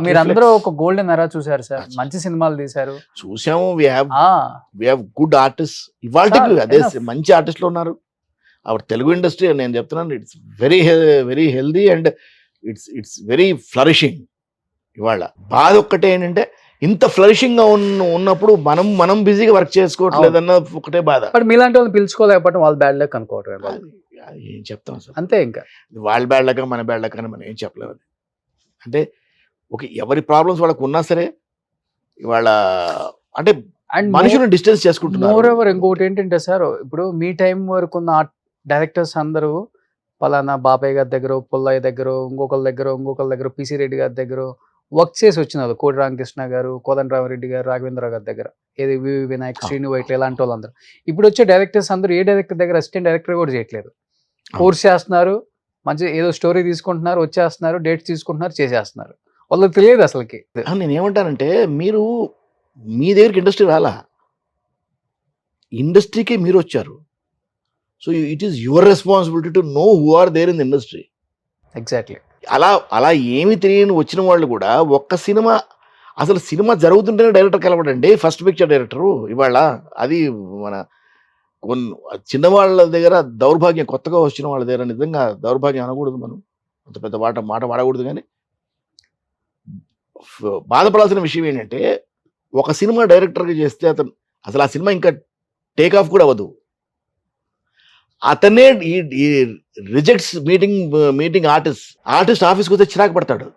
మీరందరూ ఒక గోల్డెన్ ఎరా చూసారు సార్, మంచి సినిమాలు తీశారు, చూసాము. వి హావ్ గుడ్ ఆర్టిస్ట్ ఇవాళ, అదే మంచి ఆర్టిస్టులు ఉన్నారు. అవర్ తెలుగు ఇండస్ట్రీ నేను చెప్తున్నాను, it's very healthy and it's very flourishing. ఇవాళ బాధ ఒక్కటే ఏంటంటే ఇంత ఫ్లరిషింగ్ గా ఉన్నప్పుడు మనం బిజీగా వర్క్ చేసుకోవట్లేదు అన్న ఒకటే బాధ. బట్ మీలాంటి వాళ్ళు పిలుచుకోలేకపోవడం వాళ్ళ బ్యాడ్ లక్ అనుకోవటం. ఏం చెప్తాం సార్, అంతే. ఇంకా వాళ్ళ బ్యాడ్ లక్ మన బ్యాడ్ లక్ అని మనం ఏం చెప్పలేము. అంటే ఎవరి ప్రాబ్లమ్స్ వాళ్ళకు ఉన్నా సరే ఇవాళ అంటే మనుషులను డిస్టెన్స్ చేసుకుంటున్నారు. మోర్ ఓవర్ ఇంకొకటి ఏంటంటే సార్, ఇప్పుడు మీ టైం వరకు ఉన్న డైరెక్టర్స్ అందరూ పలానా బాబాయ్ గారి దగ్గర, పుల్లయ్య దగ్గర, ఇంకొకరి దగ్గర పిసి రెడ్డి గారి దగ్గర వర్క్ చేసి వచ్చినారు. కోటి రామకృష్ణ గారు, కోదండరామరెడ్డి గారు, రాఘవేంద్ర గారి దగ్గర, ఏది వి వినాయక్, శ్రీను వైట్ల, ఇలాంటి వాళ్ళందరూ. ఇప్పుడు వచ్చే డైరెక్టర్స్ అందరూ ఏ డైరెక్టర్ దగ్గర అసిస్టెంట్ డైరెక్టర్ కూడా చేయట్లేదు. కోర్స్ చేస్తున్నారు, మంచి ఏదో స్టోరీ తీసుకుంటున్నారు, వచ్చేస్తున్నారు, డేట్స్ తీసుకుంటున్నారు, చేసేస్తున్నారు. వాళ్ళకి తెలియదు అసలుకి. నేను ఏమంటానంటే మీరు మీ దగ్గరికి ఇండస్ట్రీ రాలా, ఇండస్ట్రీకి మీరు వచ్చారు. So it is your responsibility to know who are there in the industry. Exactly. అలా ఏమి తెలియని వచ్చిన వాళ్ళు కూడా ఒక్క సినిమా, అసలు సినిమా జరుగుతుంటేనే డైరెక్టర్ కలవడండి, ఫస్ట్ పిక్చర్ డైరెక్టరు ఇవాళ. అది మన చిన్న వాళ్ళ దగ్గర దౌర్భాగ్యం, కొత్తగా వచ్చిన వాళ్ళ దగ్గర నిజంగా దౌర్భాగ్యం అనకూడదు, మనం అంత పెద్ద మాట వాడకూడదు. కానీ బాధపడాల్సిన విషయం ఏంటంటే ఒక సినిమా డైరెక్టర్గా చేస్తే అసలు ఆ సినిమా ఇంకా టేక్ ఆఫ్ కూడా అవ్వదు. అతనే రిజెక్ట్స్ మీటింగ్ ఆర్టిస్ట్ ఆఫీస్కి వస్తే చిరాకు పడతాడు.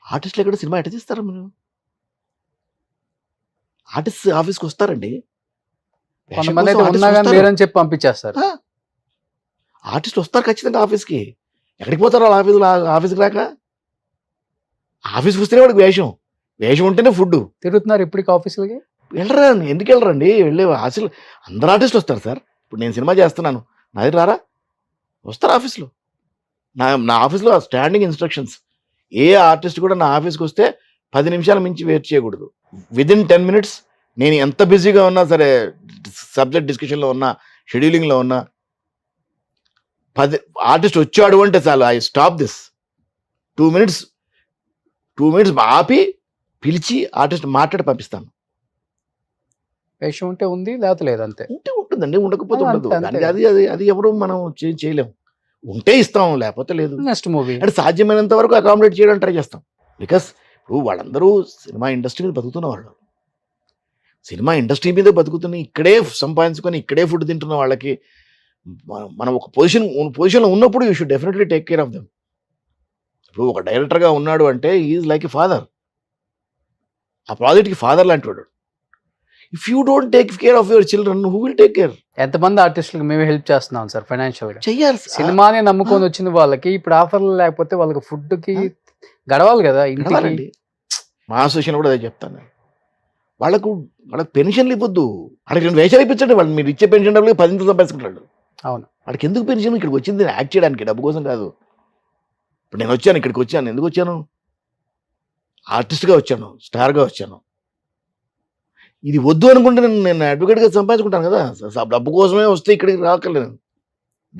ఆర్టిస్టులు ఎక్కడ సినిమా ఎట్ట చేస్తారా మీరు? ఆర్టిస్ట్ ఆఫీస్కి వస్తారండి, చెప్పి పంపించేస్తారు. ఆర్టిస్ట్ వస్తారు ఖచ్చితంగా ఆఫీస్కి. ఎక్కడికి పోతారు వాళ్ళ ఆఫీస్కి రాక? ఆఫీస్కి వస్తేనే వాడికి వేషం ఉంటేనే ఫుడ్. తిరుగుతున్నారు ఇప్పటికి ఆఫీసులకి. వెళ్ళరా, ఎందుకు వెళ్ళరండి? వెళ్ళే అసలు అందరు ఆర్టిస్టులు వస్తారు సార్. ఇప్పుడు నేను సినిమా చేస్తున్నాను, నా దగ్గర రారా? వస్తారు ఆఫీస్లో. నా ఆఫీస్లో స్టాండింగ్ ఇన్స్ట్రక్షన్స్, ఏ ఆర్టిస్ట్ కూడా నా ఆఫీస్కి వస్తే 10 నిమిషాల మించి వెయిట్ చేయకూడదు. విదిన్ 10 minutes నేను ఎంత బిజీగా ఉన్నా సరే, సబ్జెక్ట్ డిస్కషన్లో ఉన్నా, షెడ్యూలింగ్లో ఉన్నా, 10 ఆర్టిస్ట్ వచ్చాడు అంటే చాలు, ఐ స్టాప్ దిస్ 2 minutes ఆపి పిలిచి ఆర్టిస్ట్ మాట్లాడి పంపిస్తాను. వేషం ఉంటే ఉంది, లేకపోతే లేదు, అంతే. ఉంటే ఉంటుందండి, ఉండకపోతే అంతే, ఉండదు. అంతే. దానికి అది అది అది ఎవరు మనం చేయలేము. ఉంటే ఇస్తాం, లేకపోతే లేదు. Next movie. అంటే సాధ్యమైనంత వరకు అకామిడేట్ చేయడానికి ట్రై చేస్తాం. బికాస్ ఇప్పుడు వాళ్ళందరూ సినిమా ఇండస్ట్రీ మీద బతుకుతున్న వాళ్ళు, సినిమా ఇండస్ట్రీ మీద బతుకుతున్న, ఇక్కడే సంపాదించుకొని ఇక్కడే ఫుడ్ తింటున్న వాళ్ళకి మనం ఒక పొజిషన్లో ఉన్నప్పుడు you should definitely take care of them. ఇప్పుడు ఒక డైరెక్టర్గా ఉన్నాడు అంటే ఈజ్ లైక్ ఎ ఫాదర్, ఆ ప్రాజెక్ట్కి ఫాదర్ లాంటి వాడు. If you don't take care of your children, who will take care? ఎంతమంది ఆర్టిస్టులకు మేమే హెల్ప్ చేస్తున్నాం సార్ ఫైనాన్షియల్ గా. చెయ్యాలి. సినిమానే నమ్ముకొని వచ్చిన వాళ్ళకి ఇప్పుడు ఆఫర్లు లేకపోతే వాళ్ళకి ఫుడ్ కి గడవాలి కదా ఇంటికి. గడవాలండి. మా అసోసియేషన్ కూడా అదే చెప్తాను. వాళ్ళకు పెన్షన్లు ఇవ్వద్దు, వాళ్ళకి 2 వేషాలు ఇప్పించండి. వాళ్ళు మీరు ఇచ్చే పెన్షన్ డబ్బులు 10 సంపాదించుకుంటాడు. అవును. వాడికి ఎందుకు పెన్షన్? ఇక్కడికి వచ్చింది యాక్ట్ చేయడానికి, డబ్బు కోసం కాదు. ఇప్పుడు నేను వచ్చాను, ఇక్కడికి వచ్చాను, ఎందుకు వచ్చాను? ఆర్టిస్ట్గా వచ్చాను, స్టార్గా వచ్చాను. ఇది వద్దు అనుకుంటే నేను అడ్వకేట్గా సంపాదించుకుంటాను కదా. డబ్బు కోసమే వస్తే ఇక్కడికి రాకలేదు.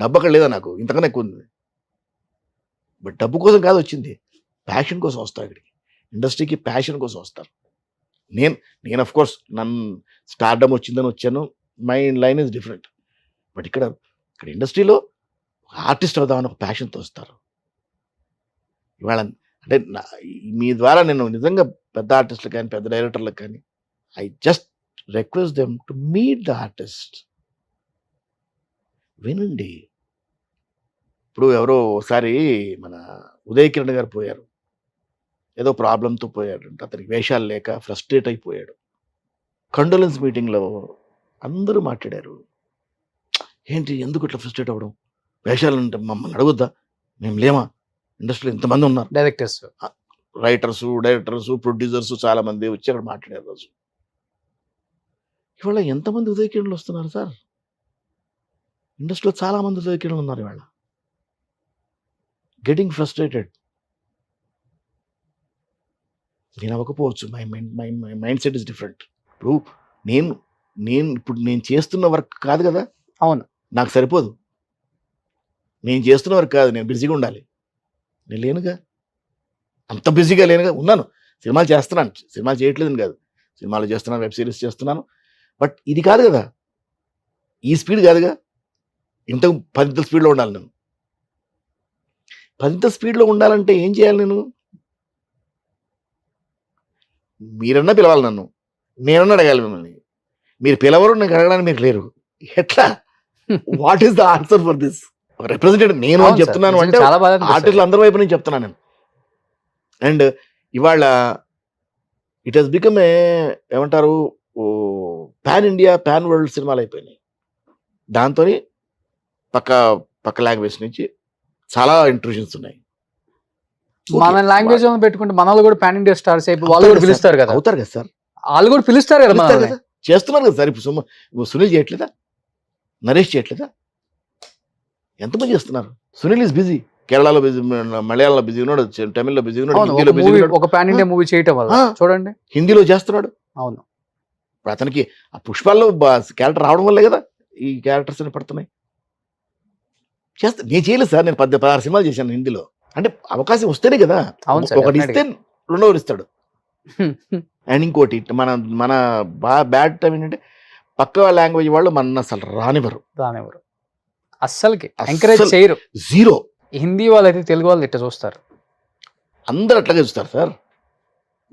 డబ్బు అక్కడ లేదా, నాకు ఇంతకన్నా ఎక్కువ ఉంది. బట్ డబ్బు కోసం కాదు వచ్చింది, ప్యాషన్ కోసం వస్తారు ఇక్కడికి. ఇండస్ట్రీకి ప్యాషన్ కోసం వస్తారు. నేను ఆఫ్ కోర్స్ నన్ను స్టార్డమ్ వచ్చిందని వచ్చాను, my line is different. But ఇక్కడ ఇండస్ట్రీలో ఆర్టిస్ట్ అవుదామని ఒక ప్యాషన్తో వస్తారు. ఇవాళ అంటే మీ ద్వారా నేను నిజంగా పెద్ద ఆర్టిస్టులకు కానీ పెద్ద డైరెక్టర్లకు కానీ I just request them to meet the artist. వినండి. ఇప్పుడు ఎవరో ఒకసారి మన ఉదయ్ కిరణ్ గారు పోయారు, ఏదో ప్రాబ్లంతో పోయాడు. అతనికి వేషాలు లేక ఫ్రస్ట్రేట్ అయిపోయాడు. కండోలెన్స్ మీటింగ్లో అందరూ మాట్లాడారు, ఏంటి ఎందుకు ఇట్లా ఫ్రస్ట్రేట్ అవ్వడం, వేషాలు అంటే మమ్మల్ని అడగొద్దా, మేము లేమా, ఇండస్ట్రీలో ఇంతమంది ఉన్నారు, డైరెక్టర్స్, డైరెక్టర్స్, ప్రొడ్యూసర్స్ చాలా మంది వచ్చి అక్కడ మాట్లాడారు రోజు. ఇవాళ ఎంతమంది ఉదయ కిరణ్లు వస్తున్నారు సార్? ఇండస్ట్రీలో చాలా మంది ఉదయ కిరణ్లు ఉన్నారు ఇవాళ, గెటింగ్ ఫ్రస్ట్రేటెడ్. నేను అవ్వకపోవచ్చు, my mindset is different. ఇప్పుడు నేను చేస్తున్న వర్క్ కాదు కదా. అవును, నాకు సరిపోదు. నేను చేస్తున్న వర్క్ కాదు, నేను బిజీగా ఉండాలి. నేను లేనుగా, అంత బిజీగా లేనుగా. ఉన్నాను, సినిమాలు చేస్తున్నాను, సినిమాలు చేయట్లేదని కాదు, సినిమాలు చేస్తున్నాను, వెబ్ సిరీస్ చేస్తున్నాను. బట్ ఇది కాదు కదా, ఈ స్పీడ్ కాదుగా. ఇంతకు 10 స్పీడ్లో ఉండాలి. నేను 10 స్పీడ్లో ఉండాలంటే ఏం చేయాలి? మీరన్నా పిలవాలి నన్ను, నేనన్నా అడగాలి మిమ్మల్ని. మీరు పిలవరు, నేను అడగడానికి మీరు లేరు. ఎట్లా? What is the answer for this? Representative నేను అని చెప్తున్నాను అంటే ఆర్టిస్టులు అందరి వైపు నుంచి చెప్తున్నాను నేను. అండ్ ఇవాళ ఇట్ హెస్ బికమ్ ఏమంటారు, పాన్ ఇండియా పాన్ వరల్డ్ సినిమాలు అయిపోయినాయి. దాంతో పక్క లాంగ్వేజ్ నుంచి చాలా ఇంట్రూషన్స్ ఉన్నాయి. మన లాంగ్వేజ్ పెట్టుకుంటే మన వాళ్ళు కూడా పాన్ ఇండియా స్టార్స్ అయిపోయి వాళ్ళు కూడా పిలుస్తారు కదా. అవుతారు కదా సార్, వాళ్ళు కూడా పిలుస్తారు కదా, చేస్తున్నారు కదా సార్. ఇప్పుడు సునీల్ చేయట్లేదా, నరేష్ చేయట్లేదా, ఎంతమంది చేస్తున్నారు? సునీల్ ఇస్ బిజీ, కేరళలో బిజీ, మలయాళంలో బిజీ ఉన్నాడు, తమిళ్లో బిజీ ఉన్నాడు, హిందీలో బిజీ ఉన్నాడు. ఒక పాన్ ఇండియా మూవీ చేయటం వల్ల చూడండి, హిందీలో చేస్తున్నాడు. అవును, ఇప్పుడు అతనికి ఆ పుష్పాల్లో క్యారెక్టర్ రావడం వల్లే కదా ఈ క్యారెక్టర్స్ అని పడుతున్నాయి. నేను చేయలేదు సార్, నేను 16 సినిమాలు చేశాను హిందీలో. అంటే అవకాశం వస్తేనే కదా. ఒకటి ఇస్తే రెండోది ఇస్తాడు. అండ్ ఇంకోటి మన బ్యాడ్ టైం ఏంటంటే పక్క లాంగ్వేజ్ వాళ్ళు మన అసలు రానివ్వరు, అస్సలకి ఎంకరేజ్ చేయరు. జీరో. హిందీ వాళ్ళు అయితే తెలుగు వాళ్ళు ఇట్లా చూస్తారు, అందరు అట్లాగే చూస్తారు సార్.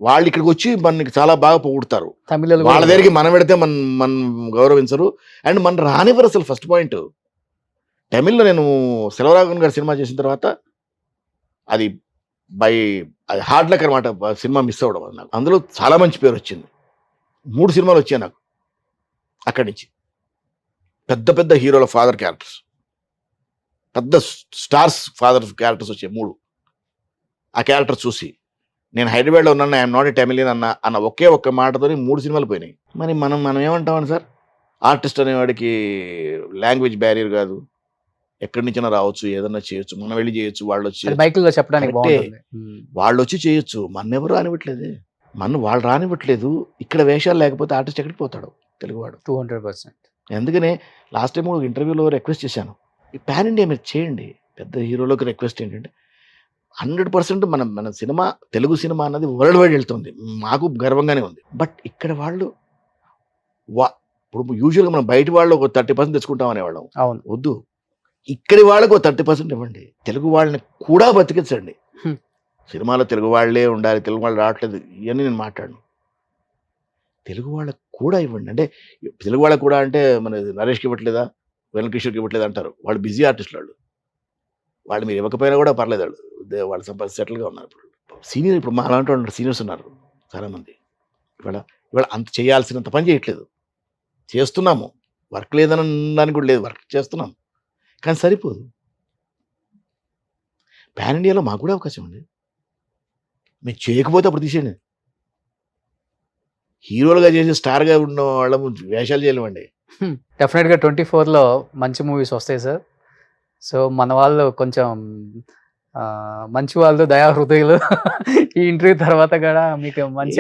వాళ్ళు ఇక్కడికి వచ్చి మనకి చాలా బాగా పొగుడతారు. తమిళ వాళ్ళ దగ్గరికి మనం పెడితే మన గౌరవించరు అండ్ మన రానివ్వరు అసలు. ఫస్ట్ పాయింట్, తమిళ్లో నేను సెల్వరాఘవన్ గారి సినిమా చేసిన తర్వాత అది హార్డ్ లక్ అనమాట, సినిమా మిస్ అవ్వడం. నాకు అందులో చాలా మంచి పేరు వచ్చింది. 3 సినిమాలు వచ్చాయి నాకు అక్కడి నుంచి. పెద్ద హీరోల ఫాదర్ క్యారెక్టర్స్, పెద్ద స్టార్స్ ఫాదర్ క్యారెక్టర్స్ వచ్చాయి 3. ఆ క్యారెక్టర్ చూసి నేను హైదరాబాద్లో ఉన్నాను, ఐఎమ్ నాట్ ఏ తమిళియన్ అన్న ఒకే ఒక్క మాటతోని 3 సినిమాలు పోయినాయి. మరి మనం ఏమంటామని సార్, ఆర్టిస్ట్ అనేవాడికి లాంగ్వేజ్ బ్యారియర్ కాదు, ఎక్కడి నుంచైనా రావచ్చు, ఏదన్నా చేయొచ్చు, మనం వెళ్ళి చేయొచ్చు, వాళ్ళు వచ్చి బైకుల్లో చెప్పడానికి వాళ్ళు వచ్చి చేయొచ్చు, మన ఎవరు అనివ్వట్లేదే. మన వాళ్ళు రానివ్వట్లేదు. ఇక్కడ వేషాలు లేకపోతే ఆర్టిస్ట్ ఎక్కడికి పోతాడు తెలుగువాడు. 200%. అందుకనే లాస్ట్ టైం ఒక ఇంటర్వ్యూలో రిక్వెస్ట్ చేశాను, ఈ పాన్ ఇండియా మీరు చేయండి. పెద్ద హీరోలకు రిక్వెస్ట్ ఏంటంటే 100% మన సినిమా, తెలుగు సినిమా అన్నది వరల్డ్ వైడ్ వెళ్తుంది. మాకు గర్వంగానే ఉంది. బట్ ఇక్కడ వాళ్ళు ఇప్పుడు యూజువల్గా మనం బయట వాళ్ళు ఒక 30% తెచ్చుకుంటాం అనేవాళ్ళం. అవును. వద్దు, ఇక్కడి వాళ్ళకు 30% ఇవ్వండి. తెలుగు వాళ్ళని కూడా బతికించండి. హ్మ్. సినిమాలో తెలుగు వాళ్ళే ఉండాలి, తెలుగు వాళ్ళు రావట్లేదు ఇవన్నీ నేను మాట్లాడను. తెలుగు వాళ్ళకు కూడా ఇవ్వండి. అంటే తెలుగు వాళ్ళకు కూడా అంటే మన నరేష్కి ఇవ్వట్లేదా, వెంకటేశ్వర్కి ఇవ్వట్లేదు అంటారు. వాళ్ళు బిజీ ఆర్టిస్టులు. వాళ్ళు మీరు ఇవ్వకపోయినా కూడా పర్లేదు, వాళ్ళు సంపాదించి సెటిల్గా ఉన్నారు. సీనియర్ ఇప్పుడు మా అలాంటి వాళ్ళు సీనియర్స్ ఉన్నారు చాలామంది. ఇవాళ అంత చేయాల్సినంత పని చేయట్లేదు. చేస్తున్నాము, వర్క్ లేదని అనడానికి కూడా లేదు, వర్క్ చేస్తున్నాం, కానీ సరిపోదు. పాన్ ఇండియాలో మాకు కూడా అవకాశం ఉంది. మేము చేయకపోతే అప్పుడు తీసేయండి. హీరోలుగా చేసి స్టార్గా ఉన్న వాళ్ళము వేషాలు చేయలేమండి. డెఫినెట్గా 24లో మంచి మూవీస్ వస్తాయి సార్. సో మన వాళ్ళు కొంచెం మంచి వాళ్ళు, దయా హృదయులు. ఈ ఇంటర్వ్యూ తర్వాత కూడా మీకు మంచి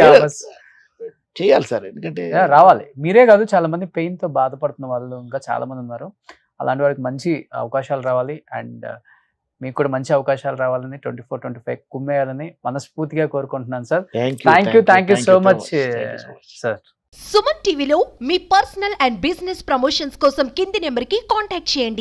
చేయాలి సార్, ఎందుకంటే రావాలి. మీరే కాదు, చాలా మంది పెయిన్ తో బాధపడుతున్న వాళ్ళు ఇంకా చాలా మంది ఉన్నారు. అలాంటి వారికి మంచి అవకాశాలు రావాలి అండ్ మీకు కూడా మంచి అవకాశాలు రావాలని 24-25 కుమ్మేయాలని మనస్ఫూర్తిగా కోరుకుంటున్నాను sir. Thank you so much sir. Suman టీవీలో మీ పర్సనల్ అండ్ బిజినెస్ ప్రమోషన్స్ కోసం కింది నెంబర్కి కాంటాక్ట్ చేయండి.